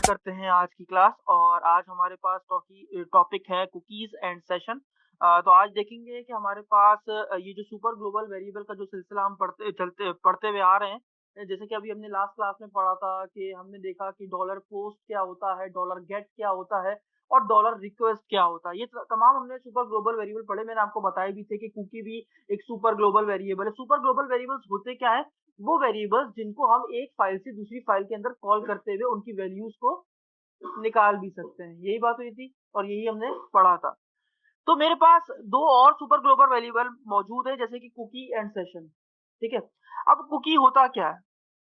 करते हैं आज की क्लास और आज हमारे पास टॉपिक है कुकीज़ एंड सेशन। तो आज देखेंगे कि हमारे पास ये जो सुपर ग्लोबल वेरिएबल का जो सिलसिला हम पढ़ते हुए आ रहे हैं। जैसे कि अभी हमने लास्ट क्लास में पढ़ा था कि हमने देखा कि डॉलर पोस्ट क्या होता है, डॉलर गेट क्या होता है और डॉलर रिक्वेस्ट क्या होता है। ये तमाम हमने सुपर ग्लोबल वेरिएबल पढ़े। मैंने आपको बताए भी थे कि कुकी भी एक सुपर ग्लोबल वेरिएबल है। सुपर ग्लोबल वेरिएबल्स होते क्या है? वो वेरिएबल्स जिनको हम एक फाइल से दूसरी फाइल के अंदर कॉल करते हुए उनकी वैल्यूज को निकाल भी सकते हैं। यही बात हुई थी और यही हमने पढ़ा था। तो मेरे पास दो और सुपर ग्लोबल वेरिएबल मौजूद है जैसे कि कुकी एंड सेशन। ठीक है। अब कुकी होता क्या है?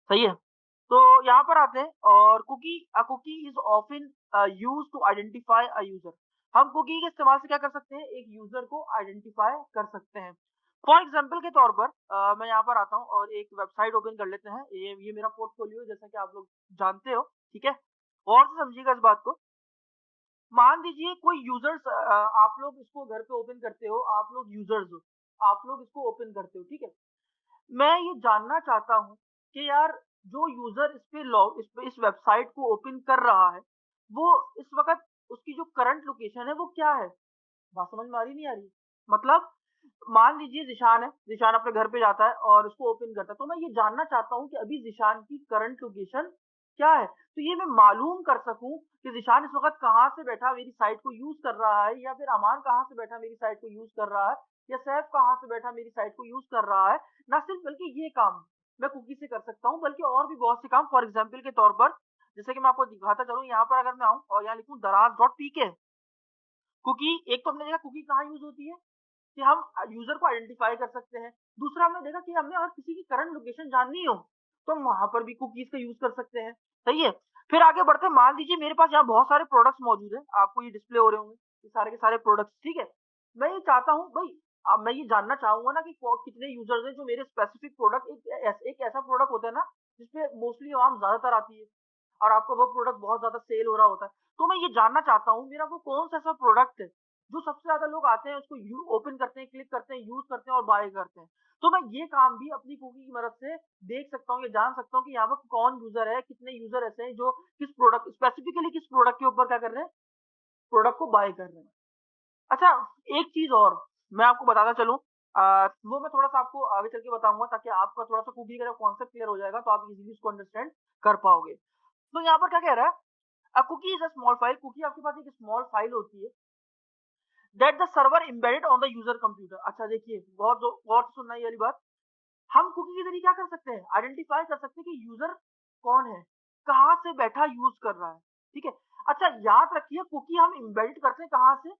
सही है। तो यहाँ पर आते हैं और cookie is often used to identify a user. हम कुकी के इस्तेमाल से क्या कर सकते हैं? एक यूजर को आइडेंटिफाई कर सकते हैं। फॉर एग्जाम्पल के तौर पर मैं यहाँ पर आता हूँ और एक वेबसाइट ओपन कर लेते हैं। ये मेरा पोर्टफोलियो है जैसा कि आप लोग जानते हो। ठीक है। और से समझिएगा इस बात को। मान लीजिए कोई यूजर्स, आप लोग इसको घर पे ओपन करते हो, आप लोग यूजर्स हो, आप लोग इसको ओपन करते हो। ठीक है। मैं ये जानना चाहता हूँ कि यार जो यूजर इस वेबसाइट को ओपन कर रहा है, वो इस वक़्त उसकी जो करंट लोकेशन है वो क्या है? बात समझ में आ रही नहीं आ रही? मतलब मान लीजिए ज़ीशान है, ज़ीशान अपने घर पे जाता है और उसको ओपन करता है, तो मैं ये जानना चाहता हूँ कि अभी ज़ीशान की करंट लोकेशन क्या है? तो ये मैं मालूम कर सकूँ कि ज़ीशान इस वक़्त कहाँ से बैठा मेरी साइट को यूज़ कर रहा है या फिर अमान कहाँ से बैठा मेरी साइट को यूज़ कर रहा है या सैफ कहाँ से बैठा मेरी साइट को यूज़ कर रहा है। ना सिर्फ बल्कि ये काम मैं कुकी से कर सकता हूँ बल्कि और भी बहुत से काम। फॉर एग्ज़ाम्पल के तौर पर जैसे कि मैं आपको दिखाता चलूँ, यहाँ पर अगर मैं आऊँ और यहाँ लिखूँ दराज़.pk। कुकी एक तो हमने देखा कुकी कहाँ यूज़ होती है कि हम यूज़र को आइडेंटिफ़ाई कर सकते हैं। दूसरा हमने देखा कि हमें अगर किसी की करंट लोकेशन जाननी हो, तो हम वहाँ पर भी कुकीज़ का यूज़ कर सकते हैं। सही है? फिर आगे बढ़ते हैं, मान लीजिए मेरे पास यहाँ बहुत सारे प्रोडक्ट्स मौजूद हैं, आपको ये डिस्प्ले हो रहे होंगे, ये सारे के सारे प्रोडक्ट्स, ठीक है? मैं ये चाहता हूँ भई, अब मैं ये जानना चाहूँगा ना कि कितने यूज़र्स हैं जो मेरे स्पेसिफिक प्रोडक्ट, एक ऐसा प्रोडक्ट होता है ना, जिसपे मोस्टली अवाम ज़्यादातर आती है और आपका वो प्रोडक्ट बहुत ज़्यादा सेल हो रहा होता है। तो मैं ये जानना चाहता हूँ मेरा वो कौन-सा ऐसा प्रोडक्ट है जो सबसे ज़्यादा लोग आते हैं उसको ओपन करते हैं, क्लिक करते हैं, यूज़ करते हैं और बाय करते हैं। तो मैं ये काम भी अपनी कुकी की मदद से देख सकता हूँ या जान सकता हूँ कि यहाँ पर कौन यूज़र है, कितने यूज़र ऐसे हैं जो किस प्रोडक्ट स्पेसिफिकली किस प्रोडक्ट के ऊपर क्या कर रहे हैं, प्रोडक्ट को बाय कर रहे हैं। अच्छा, एक चीज़ और मैं आपको बताता चलूँ, वो मैं थोड़ा-सा आपको आगे चल के बताऊँगा ताकि आपका थोड़ा-सा कुकी का जब कॉन्सेप्ट क्लियर हो जाएगा तो आप इज़िली इसको अंडरस्टैंड कर पाओगे। तो यहाँ पर क्या कह रहा है, a cookie is a small file. Cookie आपके पास एक स्मॉल फाइल होती है that the server embedded on the user computer. अच्छा देखिए, बहुत गौर से सुनना ये वाली बात। हम कुकी के जरिए क्या कर सकते हैं? आइडेंटिफाई कर सकते हैं कि यूजर कौन है, कहाँ से बैठा यूज कर रहा है। ठीक है। अच्छा याद रखिए, कुकी हम एम्बेड करते हैं कहाँ से?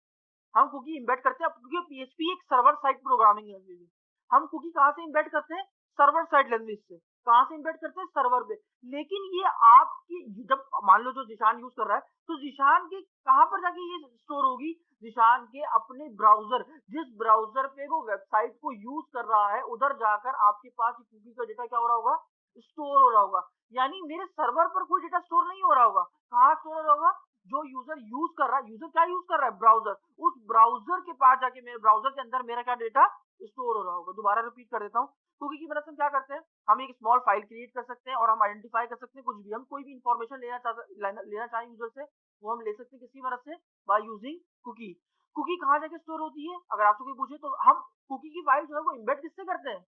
हम कुकी एम्बेड करते हैं क्योंकि पीएचपी एक सर्वर साइड प्रोग्रामिंग लैंग्वेज है। हम कुकी कहाँ से एम्बेड करते हैं? सर्वर साइड लैंग्वेज से। कहाँ से एम्बेड करते हैं? सर्वर पे। लेकिन ये आपकी जब मान लो जो ज़ीशान यूज़ कर रहा है, तो ज़ीशान के कहाँ पर जाके ये स्टोर होगी? ज़ीशान के अपने ब्राउज़र, जिस ब्राउज़र पे वो वेबसाइट को यूज़ कर रहा है, उधर जाकर आपके पास ये कुकी का डेटा क्या हो रहा होगा? स्टोर हो रहा होगा। यानी मेरे सर्वर पर कोई डेटा स्टोर नहीं हो रहा होगा। कहाँ स्टोर हो रहा होगा? जो यूज़र यूज़ कर रहा है, यूज़र क्या यूज़ कर रहा है? ब्राउज़र। उस ब्राउज़र के पास जाके मेरे ब्राउज़र के अंदर मेरा क्या डेटा स्टोर हो रहा होगा। दोबारा रिपीट कर देता हूँ। कुकी की मदद से हम क्या करते हैं? हम एक स्मॉल फाइल क्रिएट कर सकते हैं और हम आइडेंटिफाई कर सकते हैं कुछ भी। हम कोई भी इंफॉर्मेशन लेना चाहें यूज़र से, वो हम ले सकते हैं किसकी मदद से? By using cookie. कुकी कहाँ जाके स्टोर होती है? अगर आपसे कोई पूछे तो हम कुकी की फाइल जो है वो एम्बेड किससे करते हैं?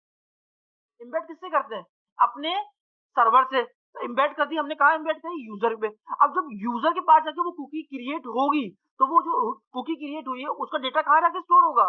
एम्बेड किससे करते हैं? अपने सर्वर से। एम्बेड कर दी हमने, कहाँ एम्बेड करी? यूज़र पे। अब जब यूज़र के पास जाके वो कुकी क्रिएट होगी, तो वो जो कुकी क्रिएट हुई है उसका डेटा कहाँ जाके स्टोर होगा?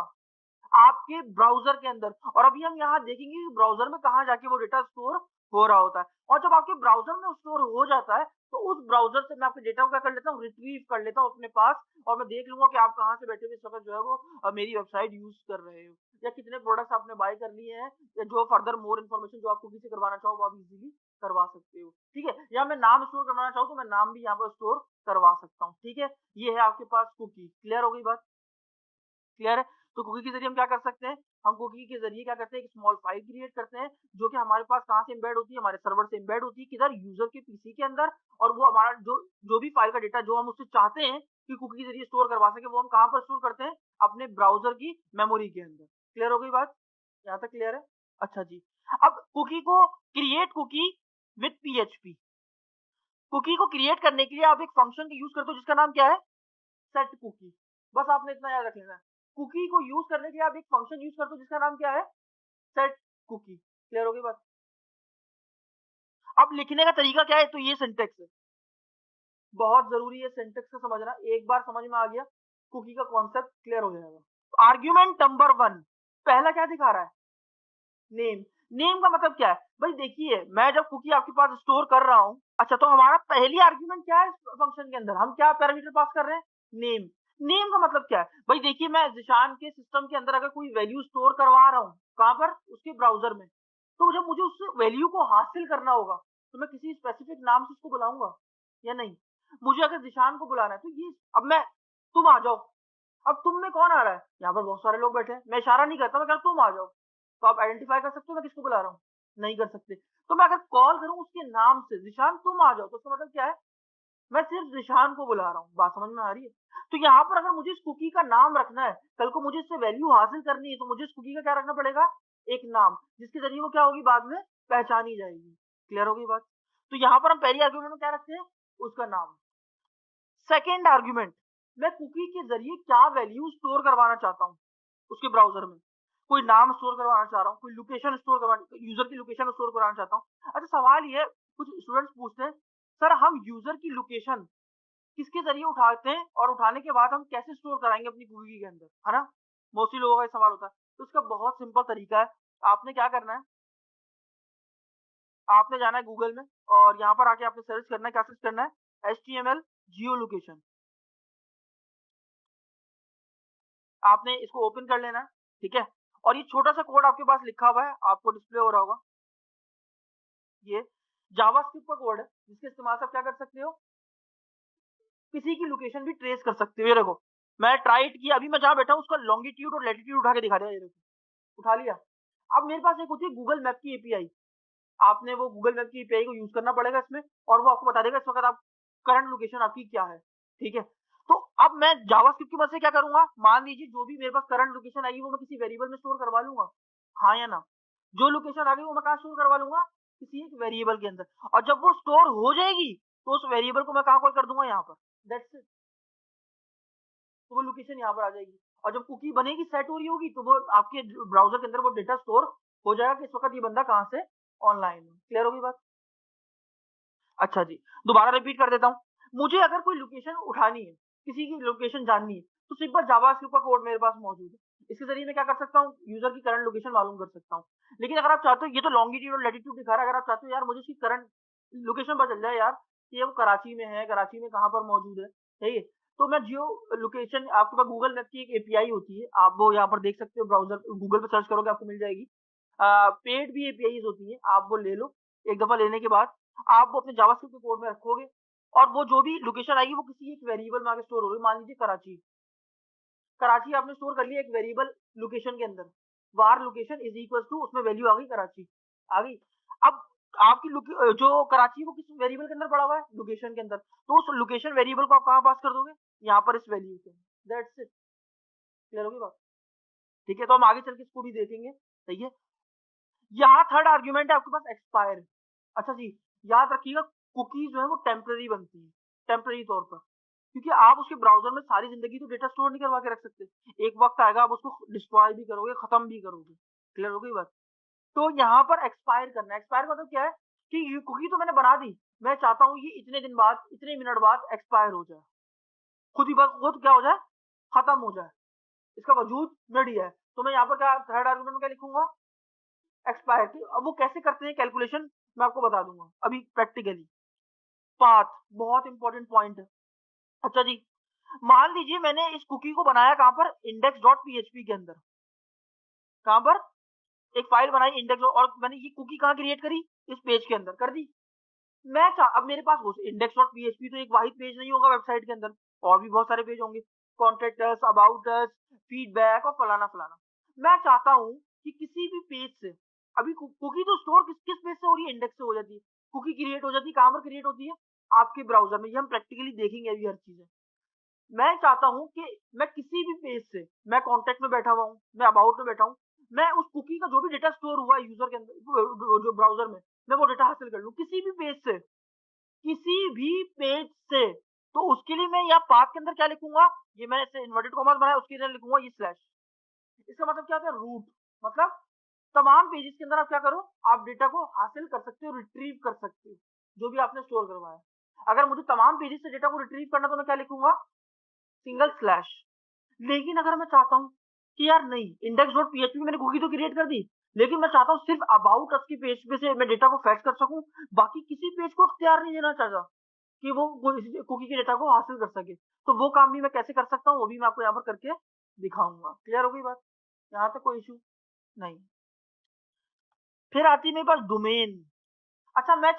आपके ब्राउज़र के अंदर। और अभी हम यहाँ देखेंगे कि ब्राउज़र में कहाँ जाके वो डेटा स्टोर हो रहा होता है। और जब आपके ब्राउज़र में स्टोर हो जाता है, तो उस ब्राउज़र से मैं आपके डेटा को क्या कर लेता हूँ? रिट्रीव कर लेता हूँ अपने पास और मैं देख लूँगा कि आप कहाँ से बैठे हुए इस वक़्त जो है वो मेरी वेबसाइट यूज़ कर रहे हो या कितने प्रोडक्ट्स आपने बाय कर लिए हैं या जो फर्दर मोर इन्फॉर्मेशन जो आप कुकी से करवाना चाहो, वो आप इज़िली करवा सकते हो। ठीक है? या मैं नाम स्टोर करवाना चाहूँ, तो मैं नाम भी यहाँ पर स्टोर करवा सकता हूँ। ठीक है? ये है आपके पास कुकी। क्लियर हो गई बात? क्लियर है? तो कुकी के ज़रिए हम क्या कर सकते हैं? हम कुकी के ज़रिए क्या करते हैं, एक स्मॉल फाइल क्रिएट करते हैं, जो कि हमारे पास कहाँ से एम्बेड होती है? हमारे सर्वर से एम्बेड होती है, किधर? यूज़र के पीसी के अंदर। और वो हमारा जो जो भी फाइल का डेटा जो हम उससे चाहते हैं कि कुकी के ज़रिए स्टोर करवा सकें, वो हम कहाँ पर स्टोर करते हैं? अपने ब्राउज़र की मेमोरी के अंदर। क्लियर हो गई बात? यहाँ तक क्लियर है? अच्छा जी। अब कुकी को create cookie with PHP. Cookie को क्रिएट करने के लिए आप एक फंक्शन का यूज करते हो जिसका नाम क्या है, सेट कुकी। बस आपने इतना याद रख लेना है। कुकी को यूज करने के लिए आप एक फंक्शन यूज करते हो जिसका नाम क्या है, सेट कुकी। क्लियर हो गई बात? अब लिखने का तरीका क्या है, तो ये सिंटेक्स है, बहुत जरूरी है सिंटेक्स को समझना। एक बार समझ में आ गया कुकी का कॉन्सेप्ट, क्लियर हो जाएगा। आर्ग्यूमेंट नंबर 1 पहला क्या दिखा रहा है, नेम। नेम का मतलब क्या है भाई, देखिए मैं जब कुकी आपके पास स्टोर कर रहा हूं, अच्छा तो हमारा पहली आर्ग्यूमेंट क्या है फंक्शन के अंदर, हम क्या पैरामीटर पास कर रहे हैं, नेम। नेम का मतलब क्या है भाई, देखिए मैं जिशान के सिस्टम के अंदर अगर कोई वैल्यू स्टोर करवा रहा हूँ, कहां पर, उसके ब्राउजर में, तो जब मुझे उस वैल्यू को हासिल करना होगा तो मैं किसी स्पेसिफिक नाम से उसको बुलाऊंगा या नहीं। मुझे अगर जिशान को बुलाना है तो ये, अब मैं, तुम आ जाओ, अब तुम में कौन आ रहा है, यहाँ पर बहुत सारे लोग बैठे हैं, मैं इशारा नहीं करता, मैं कह रहा हूं तुम आ जाओ, तो आप आइडेंटिफाई कर सकते हो मैं किसको बुला रहा हूँ, नहीं कर सकते। तो मैं अगर कॉल करूं उसके नाम से, जिशान तुम आ जाओ, तो उसका मतलब क्या है, मैं सिर्फ जिशान को बुला रहा हूँ। बात समझ में आ रही है? तो यहाँ पर अगर मुझे इस कुकी का नाम रखना है, कल को मुझे इससे वैल्यू हासिल करनी है, तो मुझे इस कुकी का क्या रखना पड़ेगा, एक नाम, जिसके जरिए वो क्या होगी, बाद में पहचानी जाएगी। क्लियर होगी बात? तो यहाँ पर हम पहली आर्ग्यूमेंट में क्या रखते हैं, उसका नाम। सेकेंड आर्ग्यूमेंट, मैं कुकी के जरिए क्या वैल्यू स्टोर करवाना चाहता हूँ उसके ब्राउजर में। कोई नाम स्टोर करवाना चाह रहा हूँ, कोई लोकेशन स्टोर करवाना, यूजर की लोकेशन स्टोर करवाना चाहता हूँ। अच्छा सवाल ये, कुछ स्टूडेंट्स पूछते हैं सर हम यूजर की लोकेशन किसके जरिए उठाते हैं और उठाने के बाद हम कैसे स्टोर कराएंगे अपनी कुकी के अंदर, है ना, मोस्टली लोगों का ये सवाल होता है। तो इसका बहुत सिंपल तरीका है, आपने क्या करना है, आपने जाना है गूगल में और यहाँ पर आके आपने सर्च करना है, क्या सर्च करना है, HTML जियो लोकेशन। आपने इसको ओपन कर लेना है, ठीक है, और ये छोटा सा कोड आपके पास लिखा हुआ है, आपको डिस्प्ले हो रहा होगा, ये जावास्क्रिप्ट का कोड है जिसके इस्तेमाल से आप क्या कर सकते हो, किसी की लोकेशन भी ट्रेस कर सकते हो। ये देखो मैं ट्राई किया, अभी मैं जहां बैठा हूँ उसका लॉन्गिट्यूड और लैटिट्यूड उठा के दिखा दिया, ये देखो उठा लिया। अब मेरे पास एक होती है गूगल मैप की एपीआई, आपने वो गूगल मैप की एपीआई को यूज करना पड़ेगा इसमें, और वो आपको बता देगा इस वक्त आप करंट लोकेशन आपकी क्या है, ठीक है। तो अब मैं जावास्क्रिप्ट की मदद से क्या करूंगा, मान लीजिए जो भी मेरे पास करंट लोकेशन आएगी वो मैं किसी वेरिएबल में स्टोर करवा लूंगा, हाँ या ना। जो लोकेशन आ गई वो मैं कहाँ स्टोर करवा लूंगा, किसी एक वेरिएबल के अंदर, और जब वो स्टोर हो जाएगी तो उस वेरिएबल को मैं कहाँ कॉल कर दूंगा, यहाँ पर, दैट्स इट। तो वो लोकेशन यहाँ पर आ जाएगी, और जब कुकी बनेगी सेट हो रही होगी तो वो आपके ब्राउजर के अंदर वो डेटा स्टोर हो जाएगा कि इस वक्त ये बंदा कहाँ से ऑनलाइन है। क्लियर होगी बात? अच्छा जी, दोबारा रिपीट कर देता हूँ। मुझे अगर कोई लोकेशन उठानी है, किसी की लोकेशन जाननी है, तो सिंपल जावास्क्रिप्ट का कोड मेरे पास मौजूद है, इसके जरिए मैं क्या कर सकता हूँ, यूजर की करंट लोकेशन मालूम कर सकता हूँ। लेकिन अगर आप चाहते हो, ये तो लॉन्गिट्यूड और लैटिट्यूड दिखा रहा है, अगर आप चाहते हो यार मुझे उसकी करंट लोकेशन पता चल जाए यार कि ये वो कराची में है, कराची में कहाँ पर मौजूद है, ठीक है, तो मैं जियो लोकेशन, आपके पास गूगल मैप की एक एपीआई होती है, आप वो यहाँ पर देख सकते हो, ब्राउजर गूगल पे सर्च करोगे आपको मिल जाएगी। पेड भी एपीआई होती है, आप वो ले लो, एक दफा लेने के बाद आप वो अपने जावास्क्रिप्ट के कोड में रखोगे, और वो जो भी लोकेशन आएगी वो किसी एक वेरिएबल में आके स्टोर हो रही है। मान लीजिए कराची, कराची आपने स्टोर कर लिया एक वेरिएबल लोकेशन के अंदर, वार लोकेशन इज इक्वल टू, उसमें वैल्यू आ गई कराची, आ गई। अब आपकी जो कराची वो किस वेरिएबल के अंदर पड़ा हुआ है, लोकेशन के अंदर, तो उस लोकेशन वेरिएबल को आप कहाँ पास कर दोगे, यहाँ पर इस वैल्यू के, दैट्स इट। क्लियर होगी बात? ठीक है, तो हम आगे चल के इसको भी देखेंगे, सही है। यहाँ थर्ड आर्ग्यूमेंट है आपके पास एक्सपायर। अच्छा जी, याद रखिएगा कुकी जो है वो टेम्पररी बनती है, टेम्पररी तौर पर, क्योंकि आप उसके ब्राउजर में सारी जिंदगी तो डेटा स्टोर नहीं करवा के रख सकते, एक वक्त आएगा आप उसको डिस्ट्रॉय भी करोगे, खत्म भी करोगे। क्लियर हो गई बात? तो यहाँ पर एक्सपायर करना है, एक्सपायर मतलब क्या है कि ये कुकी तो मैंने बना दी, मैं चाहता हूँ ये इतने दिन बाद, इतने मिनट बाद एक्सपायर हो जाए, खुद ही खुद क्या हो जाए, खत्म हो जाए, इसका वजूद मिट है। तो मैं यहाँ पर क्या थर्ड आर्गुमेंट में क्या लिखूंगा, एक्सपायर की। अब वो कैसे करते हैं कैलकुलेशन, मैं आपको बता दूंगा अभी प्रैक्टिकली। पाथ बहुत इंपॉर्टेंट पॉइंट है। अच्छा जी, मान लीजिए मैंने इस कुकी को बनाया कहां पर, इंडेक्स डॉट पीएचपी के अंदर, कहां पर, एक फाइल बनाई इंडेक्स, और मैंने ये कुकी कहां क्रिएट करी, इस पेज के अंदर कर दी। अब मेरे पास इंडेक्स डॉट पीएचपी तो एक वाहिद पेज नहीं होगा वेबसाइट के अंदर, और भी बहुत सारे पेज होंगे, contact us, about us, feedback और फलाना फलाना। मैं चाहता हूं कि किसी भी पेज से, अभी कुकी तो स्टोर किस किस पेज से हो रही है, इंडेक्स से हो जाती है। कुकी क्रिएट हो जाती है कहां पर क्रिएट होती है, आपके ब्राउजर में, ये हम प्रैक्टिकली देखेंगे अभी हर चीज है। मैं चाहता हूं कि मैं किसी भी पेज से, मैं कॉन्टेक्ट में बैठा हुआ हूं, मैं अबाउट में बैठा हूं, मैं उस कुकी का जो भी डेटा स्टोर हुआ है यूजर के अंदर, जो ब्राउजर में, मैं वो डेटा हासिल कर लूं किसी भी पेज से, किसी भी पेज से, तो उसके लिए मैं यहाँ पाथ के अंदर क्या लिखूंगा, ये मैंने ऐसे इन्वर्टेड कॉमास बनाया, उसके अंदर लिखूंगा ये स्लैश। इसका मतलब क्या होता है, रूट, मतलब तमाम पेजेस के अंदर आप क्या करो, आप डेटा को हासिल कर सकते हो, रिट्रीव कर सकते हो, जो भी आपने स्टोर करवाया। अगर मुझे तमाम पेजेस से डेटा को रिट्रीव करना, तो मैं क्या लिखूंगा, सिंगल स्लैश। लेकिन अगर मैं चाहता हूँ कि यार नहीं, index.php मैंने कुकी तो क्रिएट कर दी, लेकिन मैं चाहता हूँ सिर्फ अबाउट अस की पेज पे से मैं डेटा को फैच कर सकूं, बाकी किसी पेज को इख्तियार नहीं देना चाहता कि वो कुकी के डेटा को हासिल कर सके, तो वो काम भी मैं कैसे कर सकता हूँ, वो भी मैं आपको यहाँ पर करके दिखाऊंगा। क्लियर हो गई बात, यहाँ तक कोई इशू नहीं। फिर आती है मेरे पास डोमेन। अच्छा मैं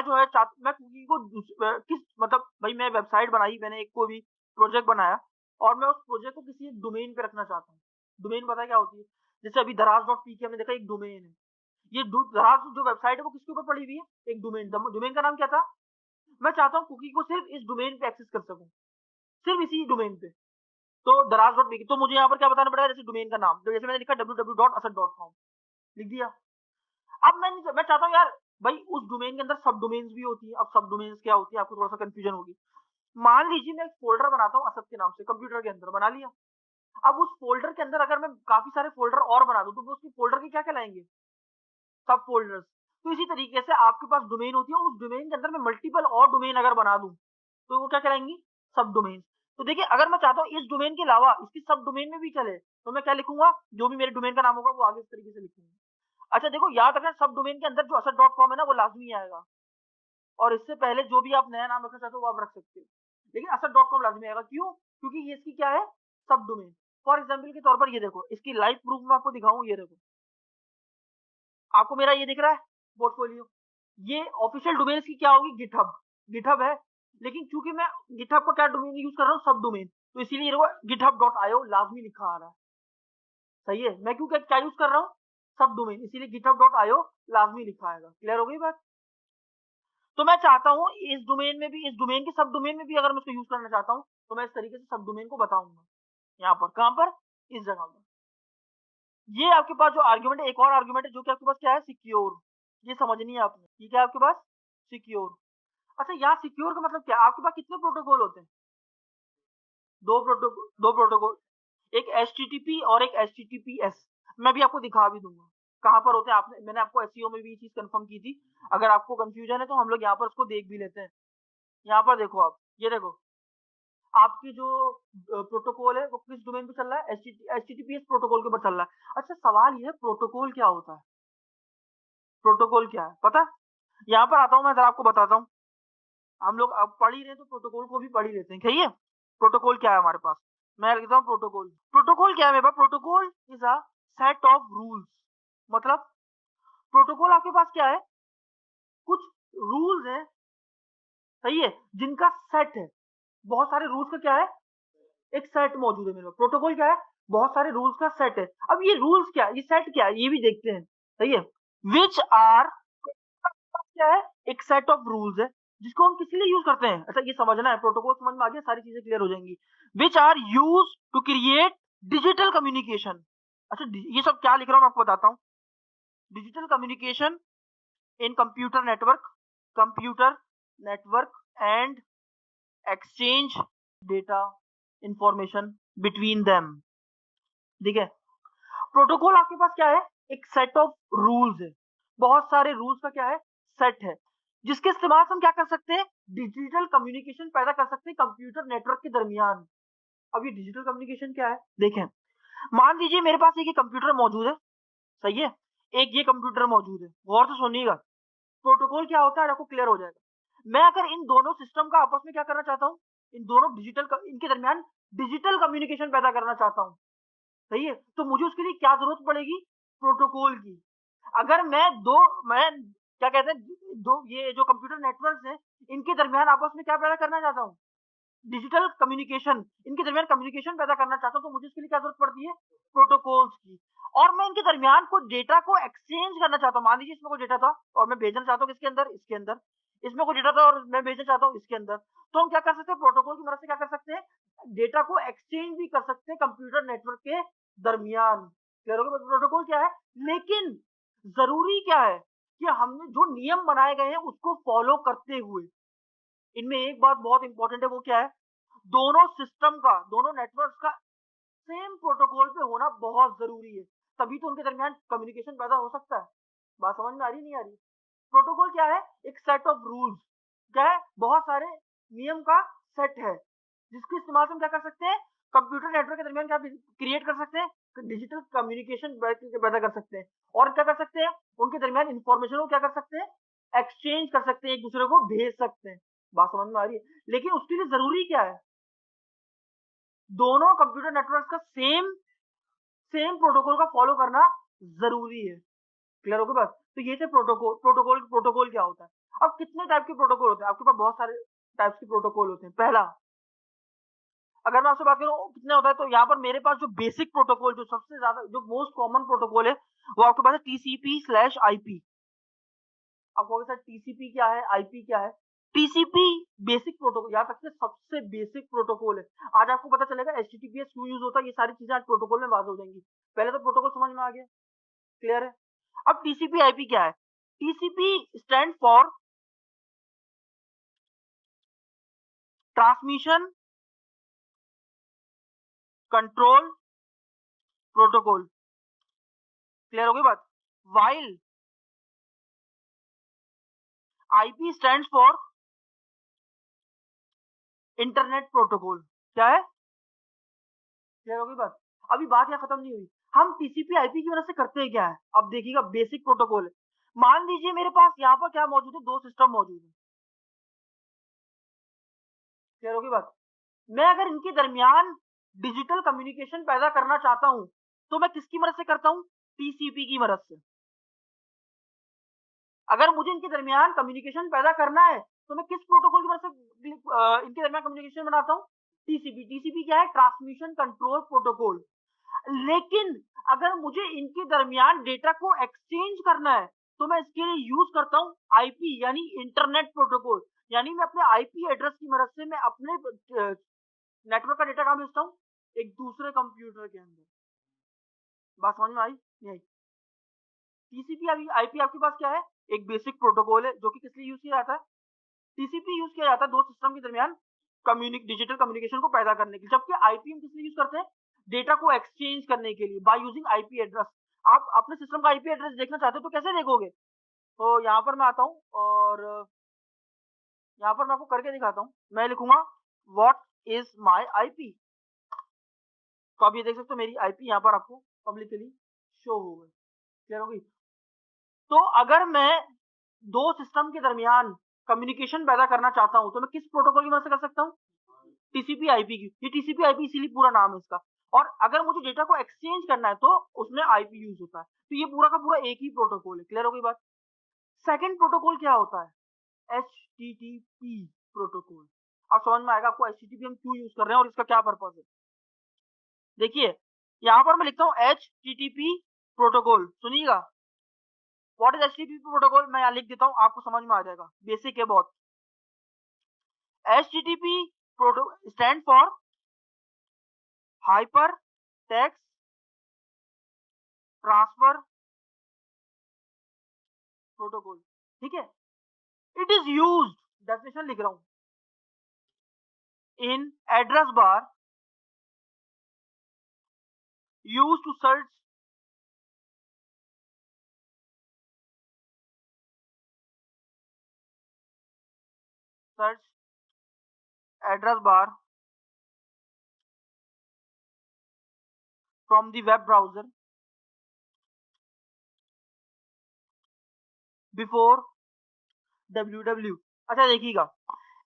जो है मैं कुकी को किस मतलब भाई मैं वेबसाइट बनाई, मैंने एक कोई भी प्रोजेक्ट बनाया और मैं उस प्रोजेक्ट को किसी एक डोमेन पे रखना चाहता हूँ। डोमेन पता है क्या होती है, जैसे अभी दराज.pk हमने देखा, एक डोमेन है। ये दराज जो वेबसाइट है वो किसके ऊपर पड़ी हुई है, एक डोमेन। डोमेन का नाम क्या था, मैं चाहता हूँ कुकी को सिर्फ इस डोमेन पे एक्सेस कर सकूं, सिर्फ इसी डोमेन पे। तो दराज.pk, तो मुझे यहाँ पर क्या बताना पड़ेगा, जैसे डोमेन का नाम, तो जैसे मैंने लिखा www.asad.com लिख दिया। अब मैं चाहता हूँ यार भाई उस डोमेन के अंदर सब डोमेन्स भी होती है। अब सब डोमेन्स क्या होती है, आपको थोड़ा सा कंफ्यूजन होगी। मान लीजिए मैं एक फोल्डर बनाता हूँ असद के नाम से, कंप्यूटर के अंदर बना लिया। अब उस फोल्डर के अंदर अगर मैं काफी सारे फोल्डर और बना दूं, तो वो उसके फोल्डर के क्या कहलाएंगे, सब फोल्डर्स। तो इसी तरीके से आपके पास डोमेन होती है, उस डोमेन के अंदर मैं मल्टीपल और डोमेन अगर बना दूं, तो वो क्या कहलाएंगी, सब डोमेन। तो देखिए अगर मैं चाहता हूँ इस डोमेन के अलावा इसकी सब डोमेन में भी चले, तो मैं क्या लिखूंगा, जो भी मेरे डोमेन का नाम होगा वो आगे इस तरीके से लिखूंगा। अच्छा देखो, याद रखना सब डोमेन के अंदर जो asad.com है ना, वो लाजमी आएगा, और इससे पहले जो भी आप नया नाम रखना चाहते हो वो आप रख सकते हो, लेकिन asad.com लाजमी आएगा। क्यों, क्योंकि ये इसकी क्या है, सब डोमेन। फॉर एग्जाम्पल के तौर पर ये देखो, इसकी लाइव प्रूफ में आपको दिखाऊं, ये देखो, आपको मेरा ये दिख रहा है पोर्टफोलियो, ये ऑफिशियल डोमेन की क्या होगी, गिटहब, गिटहब है। लेकिन चूंकि मैं गिटहब का क्या डोमेन यूज कर रहा हूँ, सब डोमेन, तो इसीलिए github.io लाजमी लिखा आ रहा है। सही है, मैं क्यों क्या यूज कर रहा हूँ, सब डोमेन, इसीलिए github.io लाजमी लिखा आएगा। क्लियर हो गई बात। तो मैं चाहता हूँ इस डोमेन में भी, इस डोमेन के सब डोमेन में भी अगर मैं इसको यूज करना चाहता हूँ, तो मैं इस तरीके से सब डोमेन को बताऊंगा, यहाँ पर, कहां पर, इस जगह पर। ये आपके पास जो आर्ग्यूमेंट है, एक और आर्ग्यूमेंट है जो कि आपके पास क्या है, सिक्योर। ये समझनी है आपने, ठीक है, आपके पास सिक्योर। अच्छा यहाँ सिक्योर का मतलब क्या, आपके पास कितने प्रोटोकॉल होते हैं, दो प्रोटोकॉल, एक HTTP और एक HTTPS। मैं भी आपको दिखा भी दूंगा कहां पर होते हैं, आपने मैंने आपको एसईओ में भी ये चीज कंफर्म की थी। अगर आपको कंफ्यूजन है तो हम लोग यहाँ पर उसको देख भी लेते हैं। यहाँ पर देखो आप, ये देखो आपकी जो प्रोटोकॉल है वो किस डोमेन पे चल रहा है, HTTPS प्रोटोकॉल के ऊपर चल रहा है। अच्छा सवाल ये है, प्रोटोकॉल क्या होता है, प्रोटोकॉल क्या है पता, यहाँ पर आता हूँ मैं, जरा आपको बताता हूँ। हम लोग अब पढ़ ही रहे हैं तो प्रोटोकॉल को भी पढ़ ही लेते हैं, कहिए प्रोटोकॉल क्या है हमारे पास। मैं लिखता हूँ प्रोटोकॉल, प्रोटोकॉल क्या है मेरे पास, protocol is a set of rules. मतलब प्रोटोकॉल आपके पास क्या है, कुछ रूल्स है, सही है, जिनका सेट है। बहुत सारे रूल्स का क्या है, एक सेट मौजूद है मेरे पास। प्रोटोकॉल क्या है, बहुत सारे रूल्स का सेट है। अब ये रूल्स क्या है, ये सेट क्या है, ये भी देखते हैं, सही है। विच आर, क्या है, एक सेट ऑफ रूल्स है जिसको हम किस लिए यूज करते हैं। अच्छा ये समझना है, प्रोटोकॉल समझ में आ गया, सारी चीजें क्लियर हो जाएंगी। Which are use to create digital communication. अच्छा ये सब क्या लिख रहा हूं मैं आपको बताता हूँ। Digital communication in computer network and exchange data information between them. ठीक है, प्रोटोकॉल आपके पास क्या है, एक सेट ऑफ रूल्स है, बहुत सारे रूल्स का क्या है, सेट है, जिसके इस्तेमाल से हम क्या कर सकते हैं, डिजिटल कम्युनिकेशन पैदा कर सकते हैं कंप्यूटर नेटवर्क के दरमियान। अब ये डिजिटल कम्युनिकेशन क्या है, देखें, मान लीजिए मेरे पास एक कंप्यूटर मौजूद है, सही है, एक ये कंप्यूटर मौजूद है, गौर से सुनिएगा, प्रोटोकॉल क्या होता है आपको क्लियर हो जाएगा। मैं अगर इन दोनों सिस्टम का आपस में क्या करना चाहता हूँ, इन दोनों इनके दरमियान डिजिटल कम्युनिकेशन पैदा करना चाहता हूँ, सही है, तो मुझे उसके लिए क्या जरूरत पड़ेगी, प्रोटोकॉल की। अगर मैं क्या कहते हैं, दो ये जो कंप्यूटर नेटवर्क है, इनके दरमियान आपस में क्या पैदा करना चाहता हूँ, डिजिटल कम्युनिकेशन, इनके दरमियान कम्युनिकेशन पैदा करना चाहता हूँ, तो मुझे इसके लिए क्या जरूरत पड़ती है, प्रोटोकॉल्स की। और मैं इनके दरमियान कोई डेटा को एक्सचेंज करना चाहता हूँ, मान लीजिए इसमें कोई डेटा था और मैं भेजना चाहता हूँ, इसके अंदर, इसमें कोई डेटा था और मैं भेजना चाहता हूँ इसके अंदर, तो हम क्या कर सकते हैं, प्रोटोकॉल की मदद से क्या कर सकते हैं, डेटा को एक्सचेंज भी कर सकते हैं कंप्यूटर नेटवर्क के दरमियान। क्लियर हो गया, प्रोटोकॉल क्या है। लेकिन जरूरी क्या है कि हमने जो नियम बनाए गए हैं उसको फॉलो करते हुए, इनमें एक बात बहुत इंपॉर्टेंट है, वो क्या है, दोनों सिस्टम का, दोनों नेटवर्क का सेम प्रोटोकॉल पे होना बहुत जरूरी है, तभी तो उनके दरमियान कम्युनिकेशन पैदा हो सकता है। बात समझ में आ रही नहीं आ रही? प्रोटोकॉल क्या है? एक सेट ऑफ रूल्स, क्या है, बहुत सारे नियम का सेट है, जिसके इस्तेमाल से हम क्या कर सकते हैं, कंप्यूटर नेटवर्क के दरमियान क्या क्रिएट कर सकते हैं, डिजिटल कम्युनिकेशन पैदा कर सकते हैं, और क्या कर सकते हैं, उनके दरमियान इंफॉर्मेशन को क्या कर सकते हैं, एक्सचेंज कर सकते हैं, एक दूसरे को भेज सकते हैं। बात समझ में आ रही है? लेकिन उसके लिए जरूरी क्या है, दोनों कंप्यूटर नेटवर्क का सेम सेम प्रोटोकॉल का फॉलो करना जरूरी है। क्लियर हो गई बात? तो ये थे प्रोटोकॉल। प्रोटोकॉल क्या होता है? अब कितने टाइप के प्रोटोकॉल होते हैं? आपके पास बहुत सारे टाइप्स के प्रोटोकॉल होते हैं। पहला, अगर मैं आपसे बात करूं कितने होता है, तो यहाँ पर मेरे पास जो बेसिक प्रोटोकॉल, जो सबसे ज्यादा, जो मोस्ट कॉमन प्रोटोकॉल है, वो आपके पास है TCP/IP। आपको सर टीसीपी क्या है, आईपी क्या है? टीसीपी बेसिक प्रोटोकॉल, याद रखिए सबसे बेसिक प्रोटोकॉल है। आज आपको पता चलेगा एचटीटीपीएस क्यों यूज होता है, ये सारी चीजें आज प्रोटोकॉल में बात हो जाएंगी। पहले तो प्रोटोकॉल समझ में आ गया, क्लियर है? अब टीसीपी आईपी क्या है? TCP stand for transmission control protocol. Clear हो गई बात? While IP stand for internet protocol. क्या है? क्लियर हो गई बात? अभी बात यहाँ खत्म नहीं हुई। हम टीसीपी आईपी की वजह से करते हैं क्या है, अब देखिएगा, बेसिक प्रोटोकॉल है। मान लीजिए मेरे पास यहाँ पर क्या मौजूद है, दो सिस्टम मौजूद है। क्लियर हो गई बात? मैं अगर इनके दरमियान डिजिटल कम्युनिकेशन पैदा करना चाहता हूं, तो मैं किसकी मदद से करता हूं? टीसीपी की मदद से। अगर मुझे इनके दरमियान कम्युनिकेशन पैदा करना है, तो मैं किस प्रोटोकॉल की मदद से इनके दरमियान कम्युनिकेशन बनाता हूं? टीसीपी। टीसीपी क्या है? Transmission control protocol. लेकिन अगर मुझे इनके दरमियान डेटा को एक्सचेंज करना है, तो मैं इसके लिए यूज करता हूं आईपी, यानी इंटरनेट प्रोटोकॉल। यानी मैं अपने आईपी एड्रेस की मदद से मैं अपने नेटवर्क का डेटा कहां भेजता हूं? एक दूसरे कंप्यूटर के अंदर। बात समझ में आई नहीं आई? टीसीपी आईपी आपके पास क्या है? एक बेसिक प्रोटोकॉल है, जो कि किस लिए यूज किया जाता है? टीसीपी यूज किया जाता है दो सिस्टम के दरमियान डिजिटल कम्युनिकेशन को पैदा करने के लिए, जबकि आईपी हम किस लिए यूज करते हैं? डेटा को एक्सचेंज करने के लिए, बाय यूजिंग आईपी एड्रेस। आप अपने सिस्टम का आईपी एड्रेस देखना चाहते हो तो कैसे देखोगे? तो यहाँ पर मैं आता हूँ, और यहाँ पर मैं आपको करके दिखाता हूँ। मैं लिखूंगा व्हाट इज माई आईपी, तो आप ये देख सकते हो मेरी आईपी यहाँ पर आपको पब्लिकली शो हो गई। क्लियर हो गई? तो अगर मैं दो सिस्टम के दरमियान कम्युनिकेशन पैदा करना चाहता हूं, तो मैं किस प्रोटोकॉल की मदद से कर सकता हूं? टीसीपी आईपी की। ये टीसीपी आईपी इसीलिए पूरा नाम है इसका। और अगर मुझे डेटा को एक्सचेंज करना है, तो उसमें आईपी यूज होता है। तो ये पूरा का पूरा एक ही प्रोटोकॉल है। क्लियर हो गई बात? सेकंड प्रोटोकॉल क्या होता है? HTTP protocol. अब समझ में आएगा आपको एचटीटीपी हम क्यों यूज कर रहे हैं और इसका क्या पर्पज है। देखिए, यहां पर मैं लिखता हूं एचटीटीपी प्रोटोकॉल, सुनिएगा। व्हाट इज एचटीटीपी प्रोटोकॉल, मैं यहां लिख देता हूं, आपको समझ में आ जाएगा, बेसिक है बहुत। HTTP protocol stand for hyper text transfer protocol. ठीक है? इट इज यूज्ड, डेफिनेशन लिख रहा हूं, in address bar use to search address bar from the web browser before www। अच्छा देखिएगा,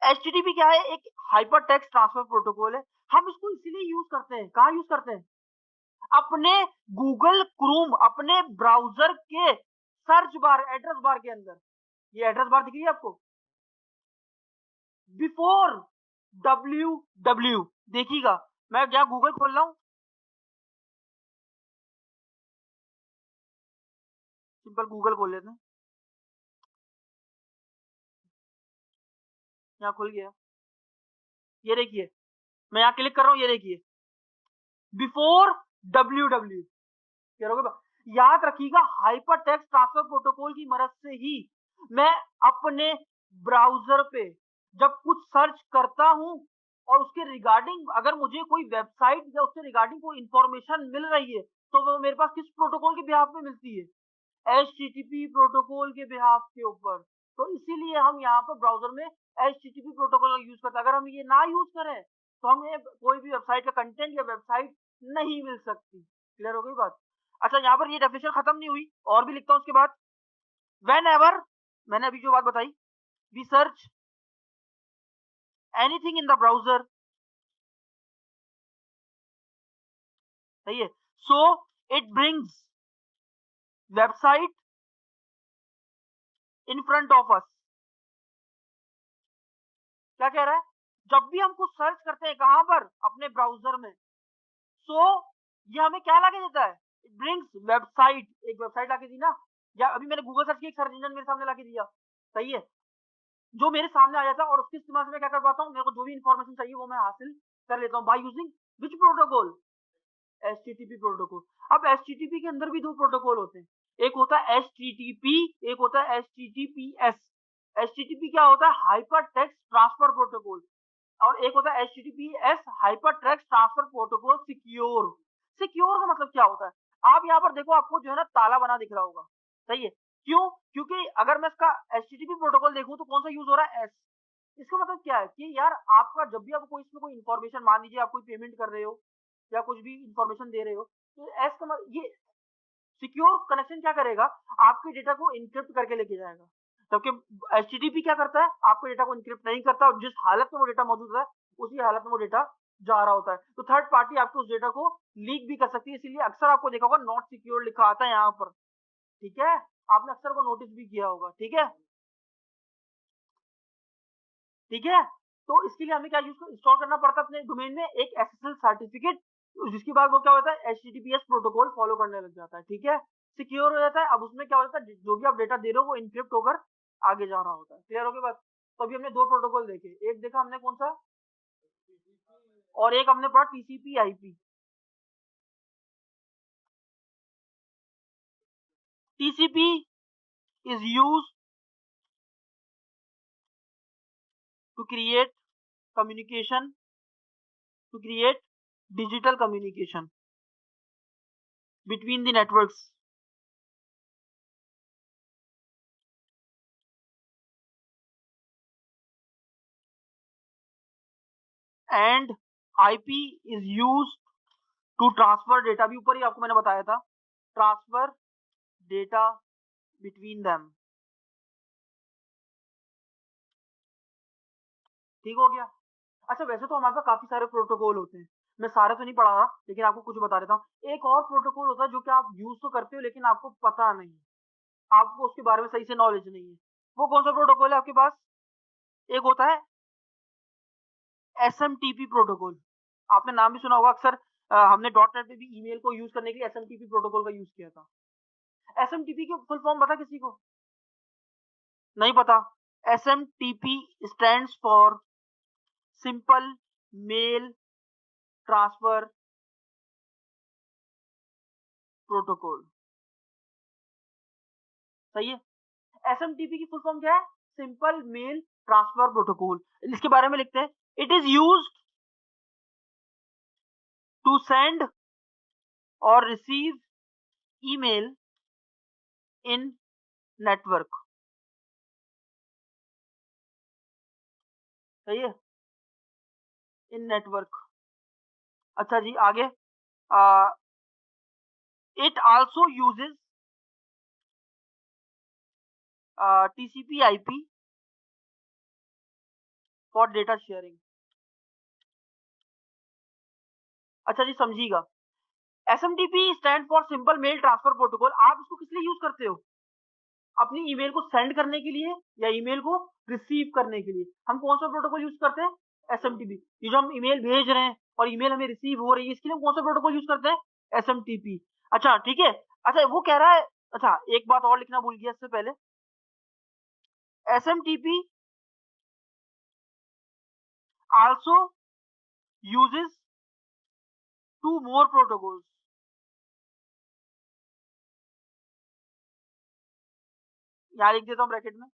एचटीटीपी क्या है? एक हाइपर टेक्स्ट ट्रांसफर प्रोटोकॉल है। हम इसको इसीलिए यूज करते हैं, कहाँ यूज करते हैं? अपने गूगल क्रोम, अपने ब्राउजर के सर्च बार, एड्रेस बार के अंदर। ये एड्रेस बार दिख रही है आपको? Before www। देखिएगा, मैं क्या गूगल खोल रहा हूं, सिंपल गूगल खोल लेते हैं, यहाँ खुल गया। ये देखिए, मैं यहाँ क्लिक कर रहा हूँ, ये देखिए, बिफोर www। क्या होगा? याद रखिएगा, हाइपर टेक्स्ट ट्रांसफर प्रोटोकॉल की मदद से ही मैं अपने ब्राउजर पे जब कुछ सर्च करता हूँ और उसके रिगार्डिंग अगर मुझे कोई वेबसाइट या उससे रिगार्डिंग कोई इंफॉर्मेशन मिल रही है तो वो मेरे पास किस प्रोटोकॉल के बिहाफ पे मिलती है? HTTP प्रोटोकॉल के बिहाफ के ऊपर। तो इसीलिए हम यहाँ पर ब्राउज़र में HTTP प्रोटोकॉल का यूज़ करते हैं। अगर हम ये ना यूज़ करें तो हमें कोई भी वेबसाइट का कंटेंट या वेबसाइट नहीं मिल सकती। क्लियर हो गई बात? अच्छा, यहाँ पर ये डेफिनेशन खत्म नहीं हुई, और भी लिखता हूँ उसके बाद। व्हेनेवर, मैंने अभी जो बात बताई, we search anything in the browser, सही है? So it brings website in front of us. क्या कह रहा है? जब भी हम कुछ सर्च करते हैं, कहाँ पर? अपने ब्राउज़र में। सो ये हमें क्या लाके देता है? इट ब्रिंग्स वेबसाइट, एक वेबसाइट लाके दी ना, या अभी मैंने गूगल सर्च किया, एक सर्च इंजन मेरे सामने लाके दिया, सही है? जो मेरे सामने आ जाता है और उसके इस्तेमाल से मैं क्या कर पाता हूँ, मेरे को जो भी इंफॉर्मेशन चाहिए वो मैं हासिल कर लेता हूँ by using which protocol? HTTP protocol. अब HTTP के अंदर भी दो प्रोटोकॉल होते हैं, एक होता है HTTP, एक होता है HTTPS। HTTP क्या होता है? Hyper text transfer protocol. और एक होता है HTTPS, hyper text transfer protocol secure. Secure का मतलब क्या होता है? आप यहाँ पर देखो, आपको जो है ना ताला बना दिख रहा होगा, सही है? क्यों? क्योंकि अगर मैं इसका HTTP प्रोटोकॉल देखूं तो कौन सा यूज हो रहा है? S। इसका मतलब क्या है कि यार आपका जब भी आप कोई इसमें कोई इंफॉर्मेशन, मान लीजिए आप कोई पेमेंट कर रहे हो या कुछ भी इंफॉर्मेशन दे रहे हो, तो एस का मतलब ये सिक्योर कनेक्शन क्या करेगा? आपके डेटा को इनक्रिप्ट करके लेके जाएगा। जबकि HTTP क्या करता है? आपके डेटा को इनक्रिप्ट नहीं करता, और जिस हालत में वो डेटा मौजूद है उसी हालत में वो डेटा जा रहा होता है। तो थर्ड पार्टी आपके उस डेटा को लीक भी कर सकती है, इसीलिए अक्सर आपको देखा होगा नॉट सिक्योर लिखा आता है यहाँ पर। ठीक है? आपने अक्सर को नोटिस भी किया होगा। ठीक है? ठीक है? तो इसके लिए हमें क्या यूज इंस्टॉल करना पड़ता है अपने डोमेन में? एक SSL सर्टिफिकेट, जिसके बाद वो क्या होता है? HTTPS प्रोटोकॉल फॉलो करने लग जाता है। ठीक है? सिक्योर हो जाता है। अब उसमें क्या होता है, जो भी आप डेटा दे रहे हो वो इनक्रिप्ट होकर आगे जा रहा होता है। क्लियर हो गई बात? तो अभी हमने दो प्रोटोकॉल देखे, एक देखा हमने कौन सा, और एक हमने पढ़ा TCP IP। TCP is used to create communication, to create digital communication between the networks, and IP is used to transfer data, भी ऊपर ही आपको मैंने बताया था, ट्रांसफर डेटा बिटवीन देम। ठीक हो गया? अच्छा, वैसे तो हमारे पास काफी सारे प्रोटोकॉल होते हैं, मैं सारे तो नहीं पढ़ा रहा, लेकिन आपको कुछ बता देता हूँ। एक और प्रोटोकॉल होता है जो कि आप यूज तो करते हो लेकिन आपको पता नहीं है, आपको उसके बारे में सही से नॉलेज नहीं है। वो कौन सा प्रोटोकॉल है आपके पास? एक होता है SMTP प्रोटोकॉल। आपने नाम भी सुना होगा अक्सर। हमने डॉट नेट पे भी ईमेल को यूज करने के लिए SMTP प्रोटोकॉल का यूज किया था। SMTP की फुल फॉर्म पता किसी को? नहीं पता? SMTP stands for simple mail transfer protocol, सही है? एसएमटीपी की फुल फॉर्म क्या है? Simple mail transfer protocol. इसके बारे में लिखते हैं, it is use to send और रिसीव ईमेल इन नेटवर्क, सही है? In network. अच्छा जी, आगे। It also uses TCP IP for data sharing. अच्छा जी, समझिएगा। SMTP stand for simple mail transfer protocol. आप इसको किस लिए यूज करते हो? अपनी ईमेल को सेंड करने के लिए या ईमेल को रिसीव करने के लिए। हम कौन सा प्रोटोकॉल यूज करते हैं? एसएमटीपी। ये जो हम ईमेल भेज रहे हैं और ईमेल हमें रिसीव हो रही है, इसके लिए हम कौन सा प्रोटोकॉल यूज करते हैं? एसएमटीपी। अच्छा, ठीक है। अच्छा, वो कह रहा है, अच्छा एक बात और लिखना भूल गया इससे पहले। SMTP also uses two more protocols. यहाँ लिख देता हूँ ब्रैकेट में,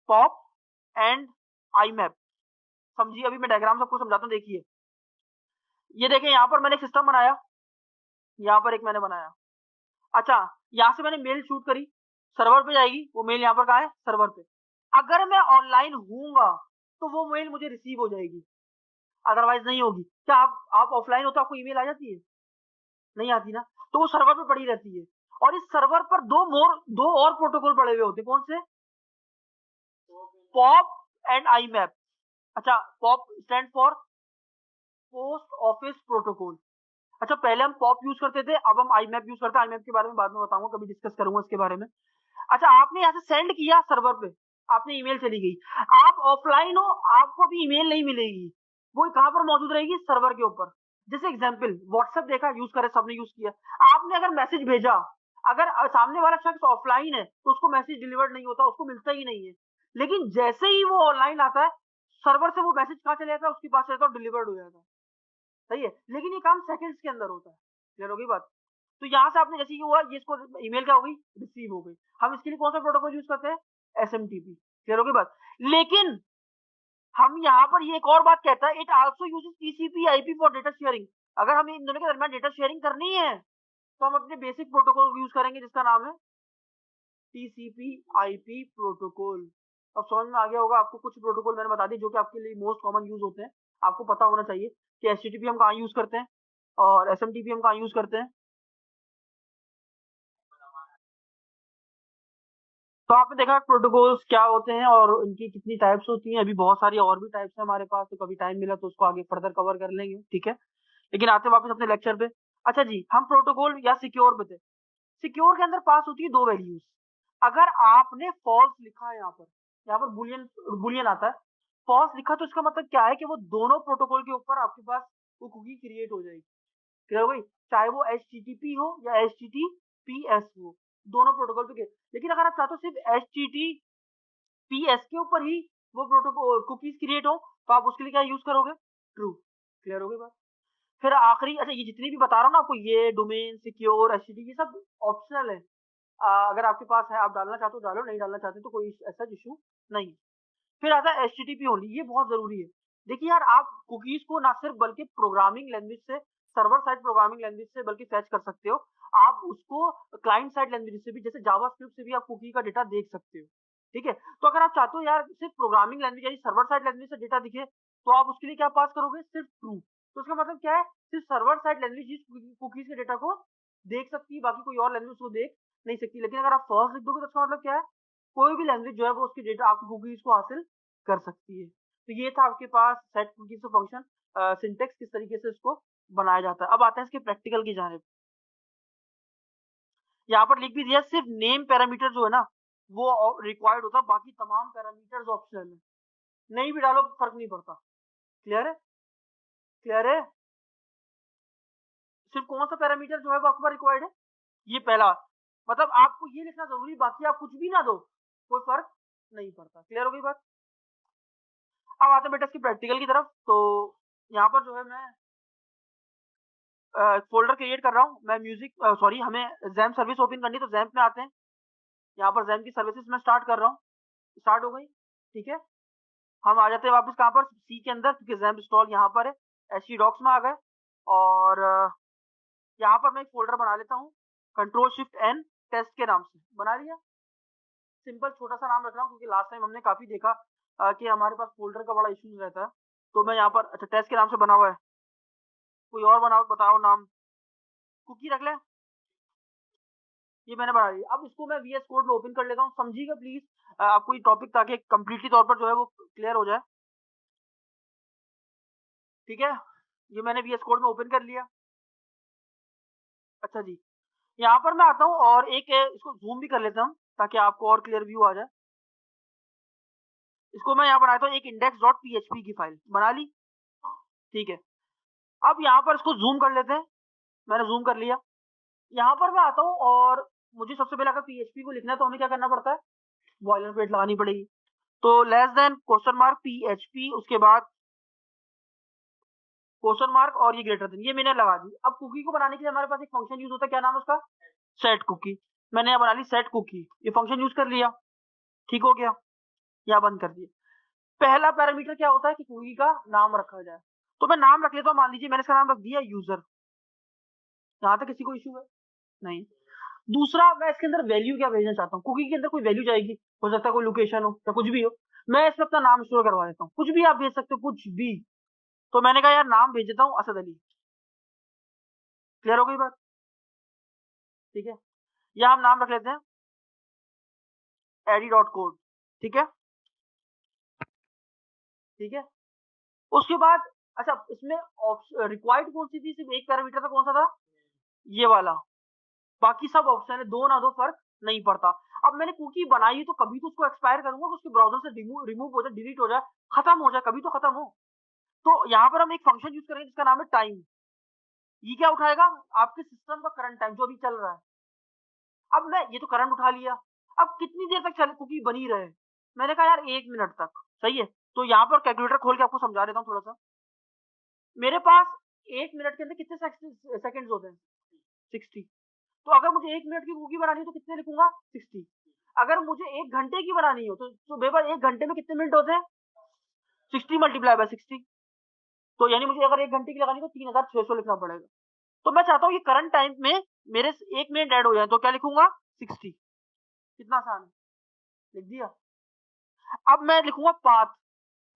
पॉप एंड IMAP। समझिए, अभी मैं डायग्राम से आपको समझाता हूँ, देखिए। ये देखिए, यहाँ पर मैंने एक सिस्टम बनाया, यहाँ पर एक मैंने बनाया। अच्छा, यहाँ से मैंने मेल शूट करी, सर्वर पे जाएगी, वो मेल यहाँ पर कहाँ है? सर्वर पे। अगर मैं ऑनलाइन हूँगा, तो वो मेल मुझे रिसीव हो जाएगी, अदरवाइज़ नहीं होगी। क्या आप ऑफलाइन हो तो आपको ईमेल आ जाती है? नहीं आती ना, तो वो सर्वर पे पड़ी रहती है। और इस सर्वर पर 2 और प्रोटोकॉल पड़े हुए होते हैं, कौन से? Pop and IMAP। अच्छा, pop stand for post office protocol. अच्छा, पहले हम पॉप यूज करते थे, अब हम IMAP यूज करते हैं। IMAP के बारे में बाद में बताऊंगा, कभी डिस्कस करूंगा इसके बारे में। अच्छा, आपने यहाँ से सेंड किया सर्वर पे, आपने ईमेल चली गई, आप ऑफलाइन हो, आपको भी ईमेल नहीं मिलेगी, वो कहाँ पर मौजूद रहेगी? सर्वर के ऊपर। जैसे एग्जांपल, व्हाट्सएप देखा, यूज करे, सबने यूज किया। आपने अगर मैसेज भेजा, अगर सामने वाला शख्स ऑफलाइन है तो उसको मैसेज डिलीवर्ड नहीं होता, उसको मिलता ही नहीं है। लेकिन जैसे ही वो ऑनलाइन आता है, सर्वर से वो मैसेज कहाँ चले जाता है? उसके पास रहता है और डिलीवर्ड हो जाता है। सही है, लेकिन ये काम सेकंड्स के अंदर होता है। क्लियर हो गई बात? तो यहाँ से आपने जैसे ही हुआ, ये इसको ईमेल क्या हो गई? रिसीव हो गई। हम इसके लिए कौन सा प्रोटोकॉल यूज करते हैं? SMTP। क्लियर हो गई बात? लेकिन हम यहाँ पर ये एक और बात कहता है, it also uses TCP IP for data sharing. अगर हमें इन दोनों के दरमियान डेटा शेयरिंग करनी है, तो हम अपने बेसिक प्रोटोकॉल यूज करेंगे, जिसका नाम है TCP IP प्रोटोकॉल। अब समझ में आ गया होगा आपको, कुछ प्रोटोकॉल मैंने बता दी जो कि आपके लिए मोस्ट कॉमन यूज होते हैं। आपको पता होना चाहिए कि HTTP हम कहाँ यूज करते हैं और SMTP हम कहाँ यूज करते हैं। तो आपने देखा प्रोटोकॉल्स क्या होते हैं और उनकी कितनी टाइप्स होती हैं। अभी बहुत सारी और भी टाइप्स है हमारे पास, तो कभी टाइम मिला तो उसको आगे फर्दर कवर कर लेंगे, ठीक है। लेकिन आते वापस अपने लेक्चर पे। अच्छा जी, हम प्रोटोकॉल या सिक्योर पे थे। सिक्योर के अंदर पास होती है 2 वैल्यूज। अगर आपने फॉल्स लिखा है, यहाँ पर बुलियन बुलियन आता है। फॉल्स लिखा तो इसका मतलब क्या है कि वो दोनों प्रोटोकॉल के ऊपर आपके पास वो कुकी क्रिएट हो जाएगी। क्लियर हो गई? चाहे वो HTTP हो या HTTPS हो, दोनों प्रोटोकॉल पे। लेकिन अगर आप चाहते हो सिर्फ HTTPS के ऊपर ही वो प्रोटोकॉल कुकीज क्रिएट हो, तो आप उसके लिए क्या यूज करोगे? ट्रू। क्लियर हो गई बात? फिर आखिरी, अच्छा, ये जितनी भी बता रहा हूँ ना आपको, ये डोमेन, सिक्योर, HTTP, ये सब ऑप्शनल है। अगर आपके पास है, आप डालना चाहते हो डालो, नहीं डालना चाहते तो कोई ऐसा इशू नहीं। फिर आता है HTTP ओनली, ये बहुत जरूरी है। देखिए यार, आप कुकीज को ना सिर्फ बल्कि प्रोग्रामिंग लैंग्वेज से, सर्वर साइड प्रोग्रामिंग लैंग्वेज से बल्कि फैच कर सकते हो। आप उसको क्लाइंट साइड लैंग्वेज से भी, जैसे जावास्क्रिप्ट से भी आप कुकी का डेटा देख सकते हो। ठीक है, तो अगर आप चाहते हो यार सिर्फ प्रोग्रामिंग लैंग्वेज यानी सर्वर साइड लैंग्वेज से डेटा दिखे, तो आप उसके लिए क्या पास करोगे? सिर्फ ट्रू। तो उसका मतलब क्या है? सिर्फ सर्वर साइड लैंग्वेज कुकीज के डेटा को देख सकती है, बाकी कोई और लैंग्वेज को देख नहीं सकती। लेकिन अगर आप फॉल्स लिख दोगे तो उसका मतलब क्या है? कोई भी लैंग्वेज जो है वो उसकी डेटा, आपकी कुकीज को हासिल कर सकती है। तो ये था आपके पास सेट कुकीज का फंक्शन, सिंटेक्स किस तरीके से इसको बनाया जाता है। अब आते हैं इसके प्रैक्टिकल की जानिब। यहाँ पर लिख भी दिया, सिर्फ नेम पैरामीटर जो है ना वो रिक्वायर्ड होता है, बाकी तमाम पैरामीटर्स ऑप्शनल है। नहीं भी डालो फर्क नहीं पड़ता। क्लियर है? क्लियर है? सिर्फ कौन सा पैरामीटर जो है वो आपके पास रिक्वायर्ड है? ये पहला। मतलब आपको ये लिखना जरूरी, बाकी आप कुछ भी ना दो, कोई फर्क नहीं पड़ता। क्लियर हो गई बात? अब आते हैं बेटा इसकी प्रैक्टिकल की तरफ। तो यहाँ पर जो है मैं फोल्डर क्रिएट कर रहा हूँ। मैं म्यूजिक, सॉरी, हमें जैम सर्विस ओपन करनी है, तो जैम में आते हैं। यहाँ पर जैम की सर्विसेज मैं स्टार्ट कर रहा हूँ, स्टार्ट हो गई। ठीक है, हम आ जाते हैं वापस कहाँ पर? सी के अंदर, क्योंकि जैम इंस्टॉल यहाँ पर है। HC डॉक्स में आ गए और यहाँ पर मैं एक फोल्डर बना लेता हूँ, Ctrl+Shift+N, टेस्ट के नाम से बना लिया। सिंपल छोटा सा नाम रख रहा हूँ, क्योंकि लास्ट टाइम हमने काफी देखा कि हमारे पास फोल्डर का बड़ा इश्यूज रहता है। तो मैं यहाँ पर, अच्छा, टेस्ट के नाम से बना हुआ है, कोई और बनाओ, बताओ नाम। कुकी रख ले, ये मैंने बना लिया। अब इसको मैं VS कोड में ओपन कर लेता हूँ। समझिएगा प्लीज आपको ये टॉपिक, ताकि कंप्लीटली तौर पर जो है वो क्लियर हो जाए। ठीक है, ये मैंने VS कोड में ओपन कर लिया। अच्छा जी, यहाँ पर मैं आता हूँ और एक इसको जूम भी कर लेता हूँ, ताकि आपको और क्लियर व्यू आ जाए। इसको मैं यहाँ पर आता हूँ, एक index.php की फाइल बना ली। ठीक है, अब यहाँ पर इसको जूम कर लेते हैं। मैंने जूम कर लिया। यहाँ पर मैं आता हूँ और मुझे सबसे पहले अगर PHP को लिखना है तो हमें क्या करना पड़ता है? बॉयलर प्लेट लगानी पड़ेगी। तो less than question mark PHP, उसके बाद क्वेश्चन मार्क और ये ग्रेटर देन, ये मैंने लगा दी। अब कुकी को बनाने के लिए हमारे पास एक फंक्शन यूज होता है, क्या नाम है उसका? Set cookie. मैंने यहाँ बना ली सेट कुकी, ये फंक्शन यूज कर लिया। ठीक हो गया, यहाँ बंद कर दिया। पहला पैरामीटर क्या होता है कि कुकी का नाम रखा जाए। तो मैं नाम रख लेता हूँ, मान लीजिए मैंने इसका नाम रख दिया यूजर। यहाँ तक किसी को इश्यू है? नहीं। दूसरा, मैं इसके अंदर वैल्यू क्या भेजना चाहता हूँ, कुकी के अंदर कोई वैल्यू जाएगी, हो सकता है कोई लोकेशन हो या कुछ भी हो। मैं इसमें अपना नाम स्टोर करवा देता हूँ, कुछ भी आप भेज सकते हो, कुछ भी। तो मैंने कहा यार नाम भेज देता हूँ असद अली। क्लियर हो गई बात? ठीक है, या हम नाम रख लेते हैं एडी.कोड। ठीक है, ठीक है। उसके बाद अच्छा, इसमें रिक्वायर्ड कौन सी थी, सिर्फ एक पैरामीटर था, कौन सा था? ये वाला। बाकी सब ऑप्शन है, दो ना दो फर्क नहीं पड़ता। अब मैंने कुकी बनाई तो कभी तो उसको एक्सपायर करूंगा कि उसके ब्राउजर से रिमूव हो जाए, डिलीट हो जाए, खत्म हो जाए, कभी तो खत्म हो। तो यहाँ पर हम एक फंक्शन यूज करेंगे जिसका नाम है टाइम। ये क्या उठाएगा? आपके सिस्टम का करंट टाइम जो अभी चल रहा है। अब मैं ये तो करंट उठा लिया, अब कितनी देर तक चले कुकी बनी रहे? मैंने कहा यार 1 मिनट तक। सही है, तो यहाँ पर कैलकुलेटर खोल के आपको समझा देता हूँ थोड़ा सा। मेरे पास 1 मिनट के अंदर कितने सेकंड्स होते हैं? 60। तो अगर मुझे 1 मिनट की कुकी बनानी हो तो कितने लिखूंगा? 60। अगर मुझे 1 घंटे की बनानी हो तो मेरे पास 1 घंटे में कितने मिनट होते हैं? 60 मल्टीप्लाई बाय 60। तो यानी मुझे अगर 1 घंटे की लगानी तो 3600 लिखना पड़ेगा। तो मैं चाहता हूँ कि करंट टाइम में मेरे 1 मिनट ऐड हो जाए, तो क्या लिखूंगा? 60। कितना आसान है, लिख दिया। अब मैं लिखूंगा पाथ,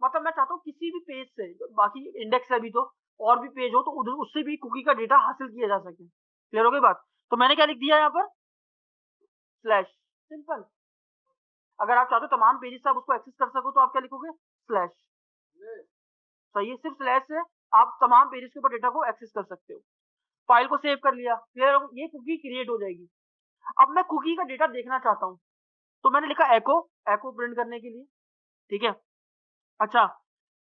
मतलब मैं चाहता हूँ किसी भी पेज से, बाकी इंडेक्स है अभी तो, और भी पेज हो तो उधर उससे भी कुकी का डेटा हासिल किया जा सके। क्लियर हो गई बात? तो मैंने क्या लिख दिया यहाँ पर? स्लैश। सिंपल। अगर आप चाहते हो तमाम पेजेस से आप उसको एक्सेस कर सको तो आप क्या लिखोगे? स्लैश। सही है, सिर्फ स्लैश से आप तमाम पेजेस के ऊपर डेटा को एक्सेस कर सकते हो। फाइल को सेव कर लिया, क्लियर हो? ये कुकी क्रिएट हो जाएगी। अब मैं कुकी का डेटा देखना चाहता हूँ, तो मैंने लिखा एको, एको प्रिंट करने के लिए। ठीक है। अच्छा,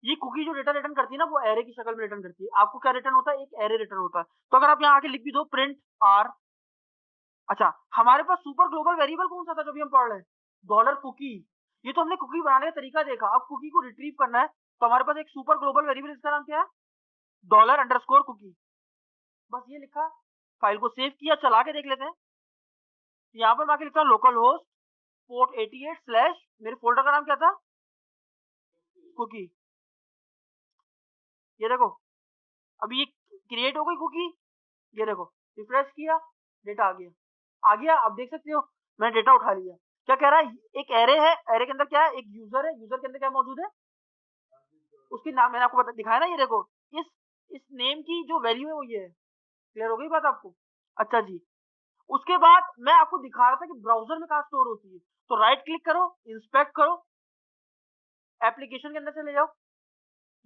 ये कुकी जो डेटा रिटर्न करती है ना, वो एरे की शक्ल में रिटर्न करती है। आपको क्या रिटर्न होता है? एक एरे रिटर्न होता है। तो अगर आप यहाँ आके लिख भी दो प्रिंट आर। अच्छा, हमारे पास सुपर ग्लोबल वेरिएबल कौन सा था जो भी हम पढ़ रहे हैं? Dollar cookie. ये तो हमने कुकी बनाने का तरीका देखा, अब कुकी को रिट्रीव करना है तो हमारे पास एक सुपर ग्लोबल वेरिएबल, इसका नाम क्या है? Dollar underscore cookie. बस ये लिखा, फाइल को सेव किया, चला के देख लेते हैं। यहाँ पर मैं आके लिखता हूँ लोकल होस्ट पोर्ट 88 स्लैश, मेरे फोल्डर का नाम क्या था? कुकी। ये देखो, अभी ये क्रिएट हो गई कुकी। ये देखो, रिफ्रेश किया, डेटा आ गया। आ गया, आप देख सकते हो मैंने डेटा उठा लिया। क्या कह रहा है? एक एरे है, एरे के अंदर क्या है? एक यूजर है, यूजर के अंदर क्या मौजूद है? उसकी नाम मैंने आपको दिखाया ना, ये देखो, इस इस नेम की जो वैल्यू है वो ये है। क्लियर हो गई बात आपको? अच्छा जी, उसके बाद मैं आपको दिखा रहा था कि ब्राउजर में कहाँ स्टोर होती है। तो राइट क्लिक करो, इंस्पेक्ट करो, एप्लीकेशन के अंदर चले जाओ।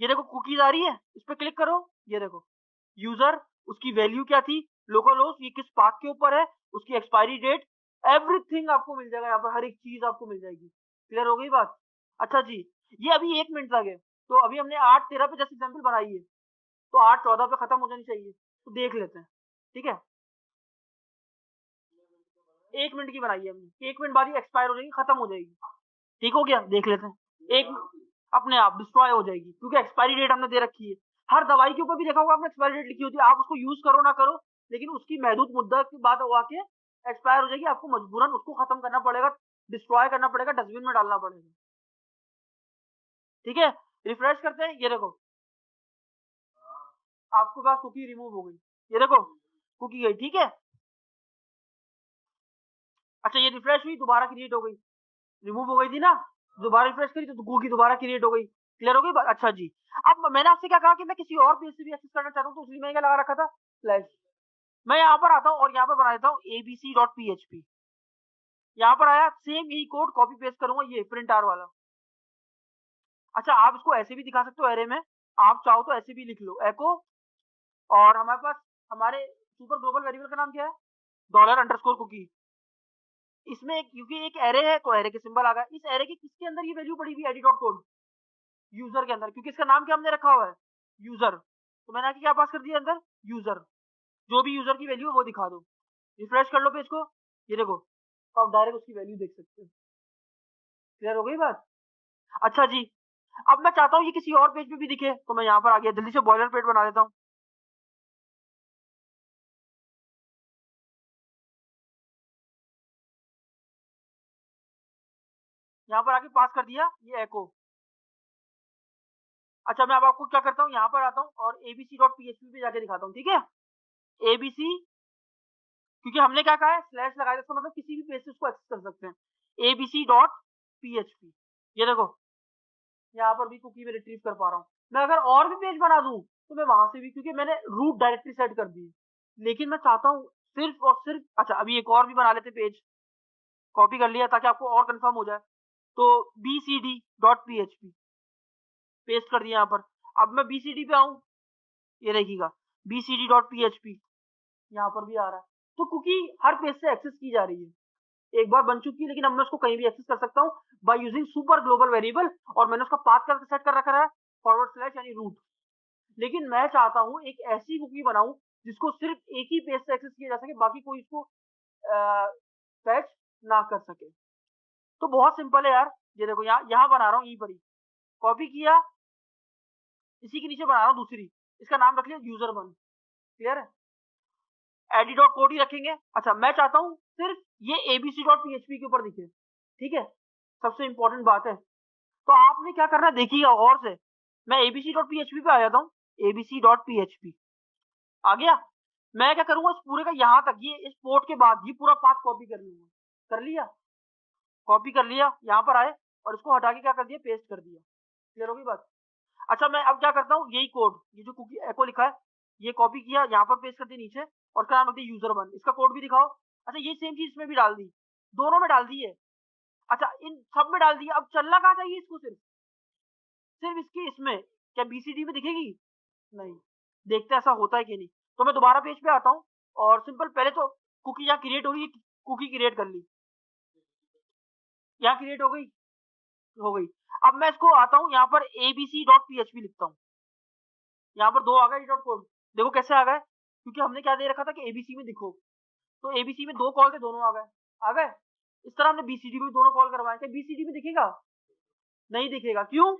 ये देखो कुकीज आ रही है, इस पर क्लिक करो। ये देखो यूजर, उसकी वैल्यू क्या थी, लोकल होस्ट, ये किस पाथ के ऊपर है, उसकी एक्सपायरी डेट, एवरीथिंग आपको मिल जाएगा यहाँ पर, हर एक चीज आपको मिल जाएगी। क्लियर हो गई बात? अच्छा जी, ये अभी 1 मिनट तक है, तो अभी हमने 8:13 पे जैसे एग्जाम्पल बनाई है, तो 8:14 पे खत्म हो जानी चाहिए, तो देख लेते हैं। ठीक है, 1 मिनट की बनाई है हमने, 1 मिनट बाद ही एक्सपायर हो जाएगी, खत्म हो जाएगी। ठीक हो गया, देख लेते हैं। एक अपने आप डिस्ट्रॉय हो जाएगी क्योंकि एक्सपायरी डेट हमने दे रखी है। हर दवाई के ऊपर भी देखा होगा आपने, एक्सपायरी डेट लिखी होती है, आप उसको यूज करो ना करो, लेकिन उसकी महदूद मुद्दत की बात हुआ के एक्सपायर हो जाएगी, आपको मजबूरन उसको खत्म करना पड़ेगा, डिस्ट्रॉय करना पड़ेगा, डस्टबिन में डालना पड़ेगा। ठीक है, रिफ्रेश करते हैं, ये देखो आपके पास कुकी रिमूव हो गई। ये देखो कुकी गई। ठीक है, अच्छा ये रिफ्रेश हुई, दोबारा क्रिएट हो गई, रिमूव हो गई थी ना, दोबारा रिफ्रेश करी तो कुकी दोबारा क्रिएट हो गई। क्लियर हो गई बात? अच्छा जी, अब मैंने आपसे क्या कहा कि मैं किसी और पेज से भी एक्सेस करना चाहता हूँ, तो इसलिए मैं क्या लगा रखा था? स्लैश। मैं यहाँ पर आता हूँ और यहाँ पर बना देता हूँ abc.php। यहाँ पर आया, सेम यही कोड कॉपी पेस्ट करूंगा, ये प्रिंट आर वाला। अच्छा, आप इसको ऐसे भी दिखा सकते हो एरे में, आप चाहो तो ऐसे भी लिख लो एको, और हमारे पास हमारे सुपर ग्लोबल वेरिएबल का नाम क्या है? Dollar underscore cookie. इसमें एक, क्योंकि एक एरे है तो एरे के सिंबल आ गया। इस एरे के किसके अंदर ये वैल्यू पड़ी हुई है? एडी.कोड यूजर के अंदर, क्योंकि इसका नाम क्या हमने रखा हुआ है? यूजर। तो मैंने आके क्या पास कर दिया अंदर? यूजर। जो भी यूजर की वैल्यू है वो दिखा दो। रिफ्रेश कर लो पेज को, ये देखो, तो आप डायरेक्ट उसकी वैल्यू देख सकते हो। क्लियर हो गई बात? अच्छा जी, अब मैं चाहता हूँ ये किसी और पेज पे भी दिखे, तो मैं यहाँ पर आ गया, जल्दी से बॉयलर प्लेट बना लेता हूँ। यहाँ पर आके पास कर दिया ये एको। अच्छा मैं अब आपको क्या करता हूँ, यहाँ पर आता हूँ और abc.php पे जाके दिखाता हूँ, ठीक है। abc, क्योंकि हमने क्या कहा है, स्लैश लगाया, इसका मतलब किसी भी पेज से उसको एक्सेस कर सकते हैं। abc.php, ये देखो यहाँ पर भी कुकी में रिट्रीव कर पा रहा हूँ। मैं अगर और भी पेज बना दूं तो मैं वहां से भी, क्योंकि मैंने रूट डायरेक्टरी सेट कर दी है, लेकिन मैं चाहता हूँ सिर्फ और सिर्फ, अच्छा अभी एक और भी बना लेते पेज, कॉपी कर लिया ताकि आपको और कंफर्म हो जाए। तो bcd.php पेस्ट कर दिया यहाँ पर। अब मैं bcd पे आऊँ, ये देखिएगा bcd.php यहाँ पर भी आ रहा है। तो कुकी हर पेज से एक्सेस की जा रही है, एक बार बन चुकी है, लेकिन अब मैं उसको कहीं भी एक्सेस कर सकता हूँ by using super global variable, और मैंने उसका पाथ करके सेट कर रखा है फॉरवर्ड स्लैश यानी रूट। लेकिन मैं चाहता हूँ एक ऐसी कुकी बनाऊं जिसको सिर्फ एक ही पेज से एक्सेस किया जा सके, बाकी कोई इसको फैच ना कर सके। तो बहुत सिंपल है यार, ये देखो यहाँ बना रहा हूँ, ई पर ही कॉपी किया, इसी के नीचे बना रहा हूँ दूसरी, इसका नाम रख लिया यूजर वन। क्लियर है, एडी.कोड ही रखेंगे। अच्छा मैं चाहता हूँ सिर्फ ये abc.php के ऊपर दिखे, ठीक है, सबसे इंपॉर्टेंट बात है। तो आपने क्या करना है देखिएगा और से, मैं abc.php पे आ जाता हूँ, abc.php आ गया। मैं क्या करूंगा, इस पूरे का यहाँ तक, ये इस पोर्ट के बाद ये पूरा पाथ कॉपी कर लूंगा, कर लिया, कॉपी कर लिया, यहाँ पर आए और इसको हटा के क्या कर दिया, पेस्ट कर दिया। क्लियर होगी बात। अच्छा मैं अब क्या करता हूँ, यही कोड, ये जो कुकी एको लिखा है, ये कॉपी किया, यहाँ पर पेस्ट कर दिया नीचे, और क्या नाम रख दिया, यूजर वन। इसका कोड भी दिखाओ। अच्छा ये सेम चीज इसमें भी डाल दी, दोनों में डाल दी है। अच्छा इन सब में डाल दिया, अब चलना कहाँ चाहिए इसको, सिर्फ सिर्फ इसके इसमें, क्या बीसीडी में दिखेगी, नहीं, देखते ऐसा होता है कि नहीं। तो मैं दोबारा पेज पे आता हूँ और सिंपल पहले तो कुकी यहाँ क्रिएट हो रही है, कुकी क्रिएट कर ली, यहाँ क्रिएट हो गई। अब मैं इसको आता हूँ यहाँ पर abc.php लिखता हूँ, यहाँ पर दो आ गए डॉट कोड, देखो कैसे आ गए, क्योंकि हमने क्या दे रखा था कि एबीसी में दिखो, तो एबीसी में दो कॉल थे, दोनों आ गए। इस तरह हमने बीसीडी में दोनों कॉल करवाए थे, बीसीडी में दिखेगा, नहीं दिखेगा, क्यों,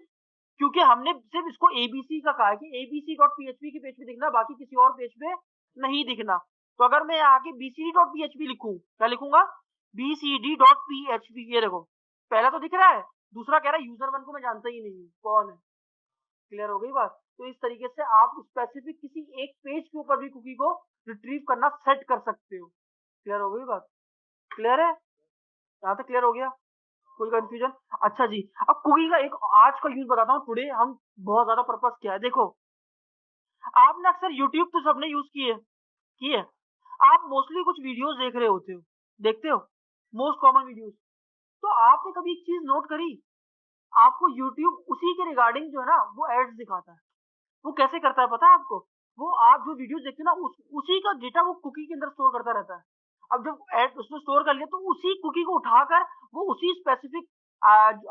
क्योंकि हमने सिर्फ इसको एबीसी का कहा है कि abc.php के पेज पे दिखना, बाकी किसी और पेज पे नहीं दिखना। तो अगर मैं आगे bcd.php लिखूं, क्या लिखूंगा, bcd.php, ये देखो पहला तो दिख रहा है, दूसरा कह रहा है यूजर वन को मैं जानता ही नहीं हूँ कौन है। क्लियर हो गई बात। तो इस तरीके से आप स्पेसिफिक किसी एक पेज के ऊपर भी कुकी को रिट्रीव करना सेट कर सकते हो। क्लियर हो गई बात, क्लियर है, यहाँ तक क्लियर हो गया, कोई कंफ्यूजन। अच्छा जी, अब कुकी का एक आज का यूज बताता हूँ, टुडे हम बहुत ज्यादा पर्पस क्या है। देखो आपने अक्सर यूट्यूब तो सबने यूज किए, आप मोस्टली कुछ वीडियोस देख रहे होते हो, देखते हो मोस्ट कॉमन वीडियोस। तो आपने कभी एक चीज नोट करी, आपको यूट्यूब उसी के रिगार्डिंग जो है ना वो एड्स दिखाता है। वो कैसे करता है पता है आपको, वो आप जो वीडियो देखते हैं ना उसी का डेटा वो कुकी के अंदर स्टोर करता रहता है। अब जब एड उसने स्टोर कर लिया तो उसी कुकी को उठाकर वो उसी स्पेसिफिक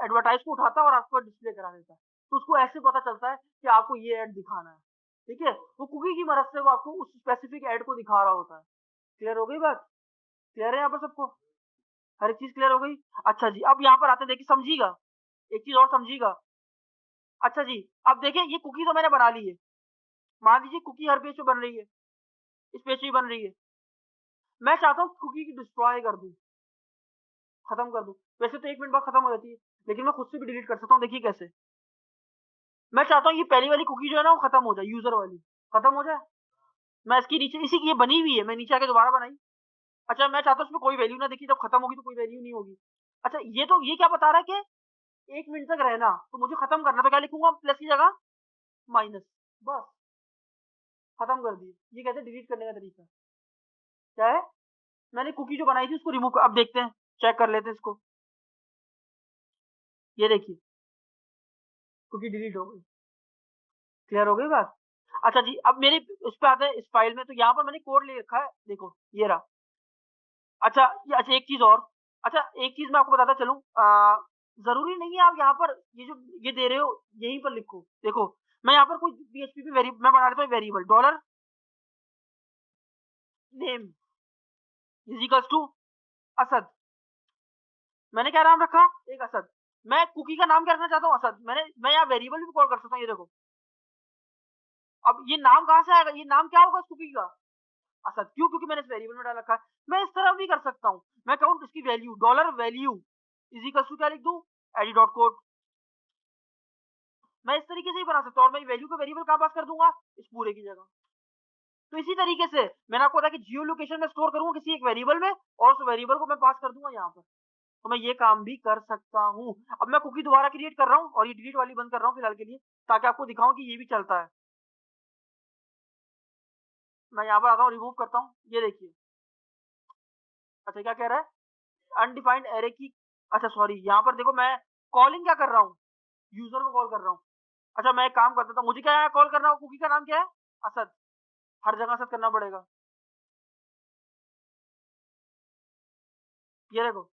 एडवर्टाइज को उठाता है और आपको डिस्प्ले करा देता है। तो उसको ऐसे पता चलता है कि आपको ये एड दिखाना है, ठीक है, वो कुकी की मदद से वो आपको उस स्पेसिफिक एड को दिखा रहा होता है। क्लियर हो गई बात, क्लियर है यहाँ पर सबको, हर एक चीज क्लियर हो गई। अच्छा जी अब यहाँ पर आते देखिए, समझिएगा एक चीज और समझिएगा। अच्छा जी अब देखिए ये कुकी तो मैंने बना ली है, मान लीजिए कुकी हर पेज पे बन रही है, इस पेज पे बन रही है, मैं चाहता हूँ कुकी की डिस्ट्रॉय कर दूं, खत्म कर दूं। वैसे तो 1 मिनट बाद खत्म हो जाती है, लेकिन मैं खुद से भी डिलीट कर सकता हूँ, देखिए कैसे। मैं चाहता हूँ ये पहली वाली कुकी जो है ना वो खत्म हो जाए, यूजर वाली खत्म हो जाए। मैं इसकी नीचे, इसी की ये बनी हुई है, मैं नीचे आके दोबारा बनाई। अच्छा मैं चाहता हूँ उसमें कोई वैल्यू ना दिखी, जब खत्म होगी तो कोई वैल्यू नहीं होगी। अच्छा ये तो ये क्या बता रहा है कि 1 मिनट तक रहना, तो मुझे खत्म करना, तो क्या लिखूंगा प्लस की जगह माइनस, बस खत्म कर दिए। ये कहते हैं डिलीट करने का तरीका, क्या है, मैंने कुकी जो बनाई थी उसको रिमूव कर, अब देखते हैं, चेक कर लेते हैं इसको, ये देखिए कुकी डिलीट हो गई। क्लियर हो गई बात। अच्छा जी अब मेरे उस पे आते हैं, इस फाइल में, तो यहाँ पर मैंने कोड ले रखा है, देखो ये रहा। अच्छा अच्छा एक चीज और, अच्छा एक चीज मैं आपको बताता चलूं, जरूरी नहीं है आप यहाँ पर ये जो ये दे रहे हो यहीं पर लिखो। देखो मैं यहाँ पर कोई पीएचपी पे मैं बना लेता हूँ variable dollar name is equals to Asad, मैंने क्या नाम रखा, एक असद। मैं कुकी का नाम क्या रखना चाहता हूँ, असद। मैं यहाँ वेरिएबल भी कॉल कर सकता हूँ, ये देखो। अब ये नाम कहाँ से आएगा, ये नाम क्या होगा उस कुकी का, असद। क्यों, क्योंकि मैंने इस वेरिएबल में डाल रखा है। मैं इस तरह भी कर सकता हूँ, मैं कहूँ इसकी value dollar value is equal to क्या लिख दूं, एडी डॉट कोड। मैं इस तरीके से ही बना सकता हूँ और मैं वैल्यू का वेरिएबल कहाँ पास कर दूंगा, इस पूरे की जगह। तो इसी तरीके से मैंने आपको बताया कि जियो लोकेशन में स्टोर करूंगा किसी एक वेरिएबल में और उस वेरिएबल को मैं पास कर दूंगा यहाँ पर। तो मैं ये काम भी कर सकता हूँ। अब मैं कुकी दोबारा क्रिएट कर रहा हूँ और ये डिलीट वाली बंद कर रहा हूँ फिलहाल के लिए, ताकि आपको दिखाऊं कि ये भी चलता है। मैं यहाँ पर आता हूँ, रिमूव करता हूँ, ये देखिए। अच्छा क्या कह रहा है, अनडिफाइंड एरे की, अच्छा सॉरी, यहाँ पर देखो मैं कॉलिंग क्या कर रहा हूँ, यूजर को कॉल कर रहा हूँ। अच्छा मैं एक काम करता था, मुझे क्या है कॉल करना, कुकी का नाम क्या है, असद, हर जगह असद करना पड़ेगा। ये देखो,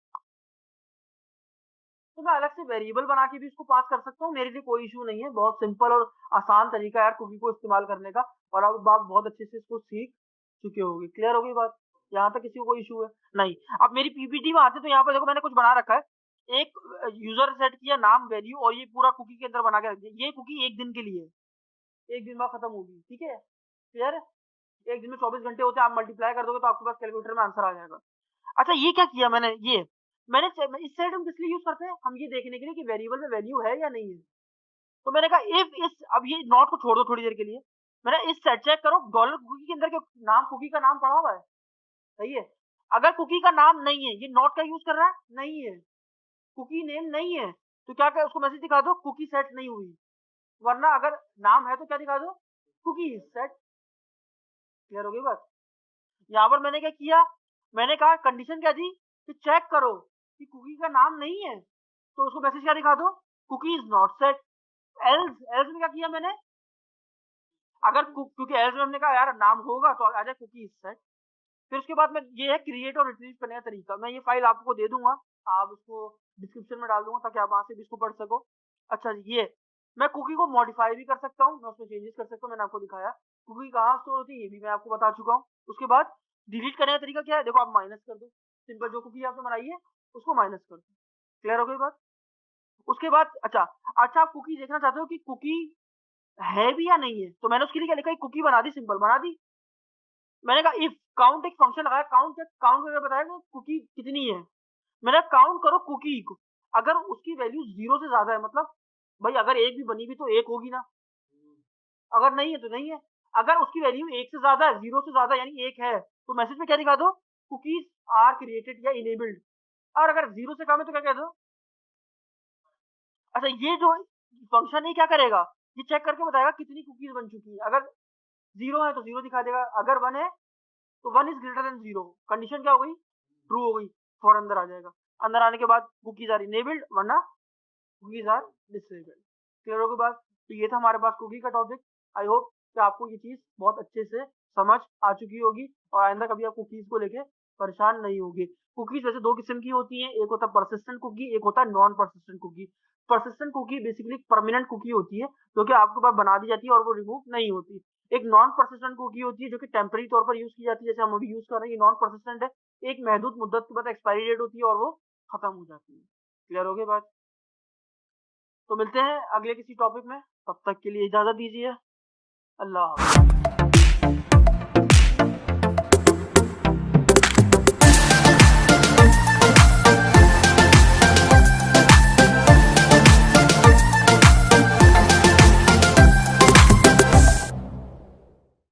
तो मैं अलग से वेरिएबल बना के भी इसको पास कर सकता हूँ, मेरे लिए कोई इशू नहीं है। बहुत सिंपल और आसान तरीका है यार कुकी को इस्तेमाल करने का, और अब आप बहुत अच्छे से इसको सीख चुके होगे। क्लियर हो गई बात, यहाँ तक किसी को कोई इशू है नहीं। अब मेरी पीपीटी में आते तो यहाँ पर देखो मैंने कुछ बना रखा है, एक यूजर सेट किया नाम वैल्यू, और ये पूरा कुकी के अंदर बना के रख दिया। ये कुकी एक दिन के लिए, एक दिन बाद खत्म होगी, ठीक है, क्लियर है। एक दिन में 24 घंटे होते हैं, आप मल्टीप्लाई कर दोगे तो आपके पास कैलकुलेटर में आंसर आ जाएगा। अच्छा ये क्या किया मैंने, ये मैंने इस सेट हम किस लिए यूज करते हैं, हम ये देखने के लिए कि वेरिएबल में वैल्यू है या नहीं है। तो मैंने कहा इफ इस, अब ये नॉट को छोड़ दो थोड़ी देर के लिए, मैंने इस सेट चेक करो डॉलर कुकी के अंदर के नाम, कुकी का नाम पड़ा हुआ है, सही है। अगर कुकी का नाम नहीं है, ये नॉट का यूज कर रहा है, नहीं है, कुकी नेम नहीं है, तो क्या क्या उसको मैसेज दिखा दो, कुकी सेट नहीं हुई। वरना अगर नाम है तो क्या दिखा दो, कुकी सेट। क्लियर हो गई बात। यहाँ पर मैंने क्या किया, मैंने कहा कंडीशन क्या दी कि चेक करो कि कुकी का नाम नहीं है, तो उसको मैसेज क्या दिखा दो, cookie is not set. Else, else में क्या किया मैंने, अगर क्योंकि एल्स में हमने कहा यार नाम होगा तो आ जाए कुकी इज सेट। फिर उसके बाद में ये है क्रिएट और रिट्रीव करने का तरीका, मैं ये फाइल आपको दे दूंगा, आप उसको डिस्क्रिप्शन में डाल दूंगा ताकि आप वहां से भी इसको पढ़ सको। अच्छा ये, मैं कुकी को मॉडिफाई भी कर सकता हूँ, मैं उसमें चेंजेस कर सकता हूँ, मैंने आपको दिखाया। कुकी कहाँ स्टोर होती है ये भी मैं आपको बता चुका हूँ। उसके बाद डिलीट करने का तरीका क्या है, देखो आप माइनस कर दो, सिंपल जो कुकी आपने बनाई है उसको माइनस कर दो। क्लियर हो गई बात। उसके बाद अच्छा, अच्छा आप कुकी देखना चाहते हो कि कुकी है भी या नहीं है, तो मैंने उसके लिए क्या लिखा, कुकी बना दी, सिंपल बना दी। मैंने कहा इफ काउंट, एक फंक्शन लगाया, काउंट, काउंट करके बताया कुकी कितनी है। मैंने काउंट करो कुकी को, अगर उसकी वैल्यू 0 से ज्यादा है, मतलब भाई अगर एक भी बनी भी तो एक होगी ना, अगर नहीं है तो नहीं है। अगर उसकी वैल्यू 1 से ज्यादा है, 0 से ज्यादा यानी 1 है, तो मैसेज में क्या दिखा दो, कुकीज आर क्रिएटेड या इनेबल्ड। और अगर 0 से कम है तो क्या कह दो। अच्छा ये जो फंक्शन है क्या करेगा, ये चेक करके बताएगा कितनी कुकीज बन चुकी है। अगर 0 है तो 0 दिखा देगा, अगर 1 है तो 1 इज ग्रेटर देन 0, कंडीशन क्या हो गई, ट्रू हो गई, फॉर अंदर आ जाएगा। अंदर आने के बाद कुकीज आर इनेबल्ड, वरना कुकीज आर डिसेबल्ड। क्लियर हो गई बात। तो ये था हमारे पास कुकी का टॉपिक। आई होप कि आपको ये चीज बहुत अच्छे से समझ आ चुकी होगी और आइंदा कभी आप कुकीज को लेके परेशान नहीं होगी। कुकीज वैसे दो किस्म की होती हैं, एक होता है परसिस्टेंट कुकी, एक होता है non persistent cookie. Persistent cookie basically permanent cookie होती है जो कि आपके पास बना दी जाती है और वो रिमूव नहीं होती। एक नॉन परसिस्टेंट कुकी होती है जो कि टेम्पररी तौर पर यूज की जाती है, जैसे हम अभी यूज कर रहे हैं, ये नॉन परसिस्टेंट है। एक महदूद मुद्दत के बाद एक्सपायरी डेट होती है और वो खत्म हो जाती है। क्लियर हो गई बात। तो मिलते हैं अगले किसी टॉपिक में, तब तक के लिए इजाजत दीजिए। अल्लाह हाफ़िज़।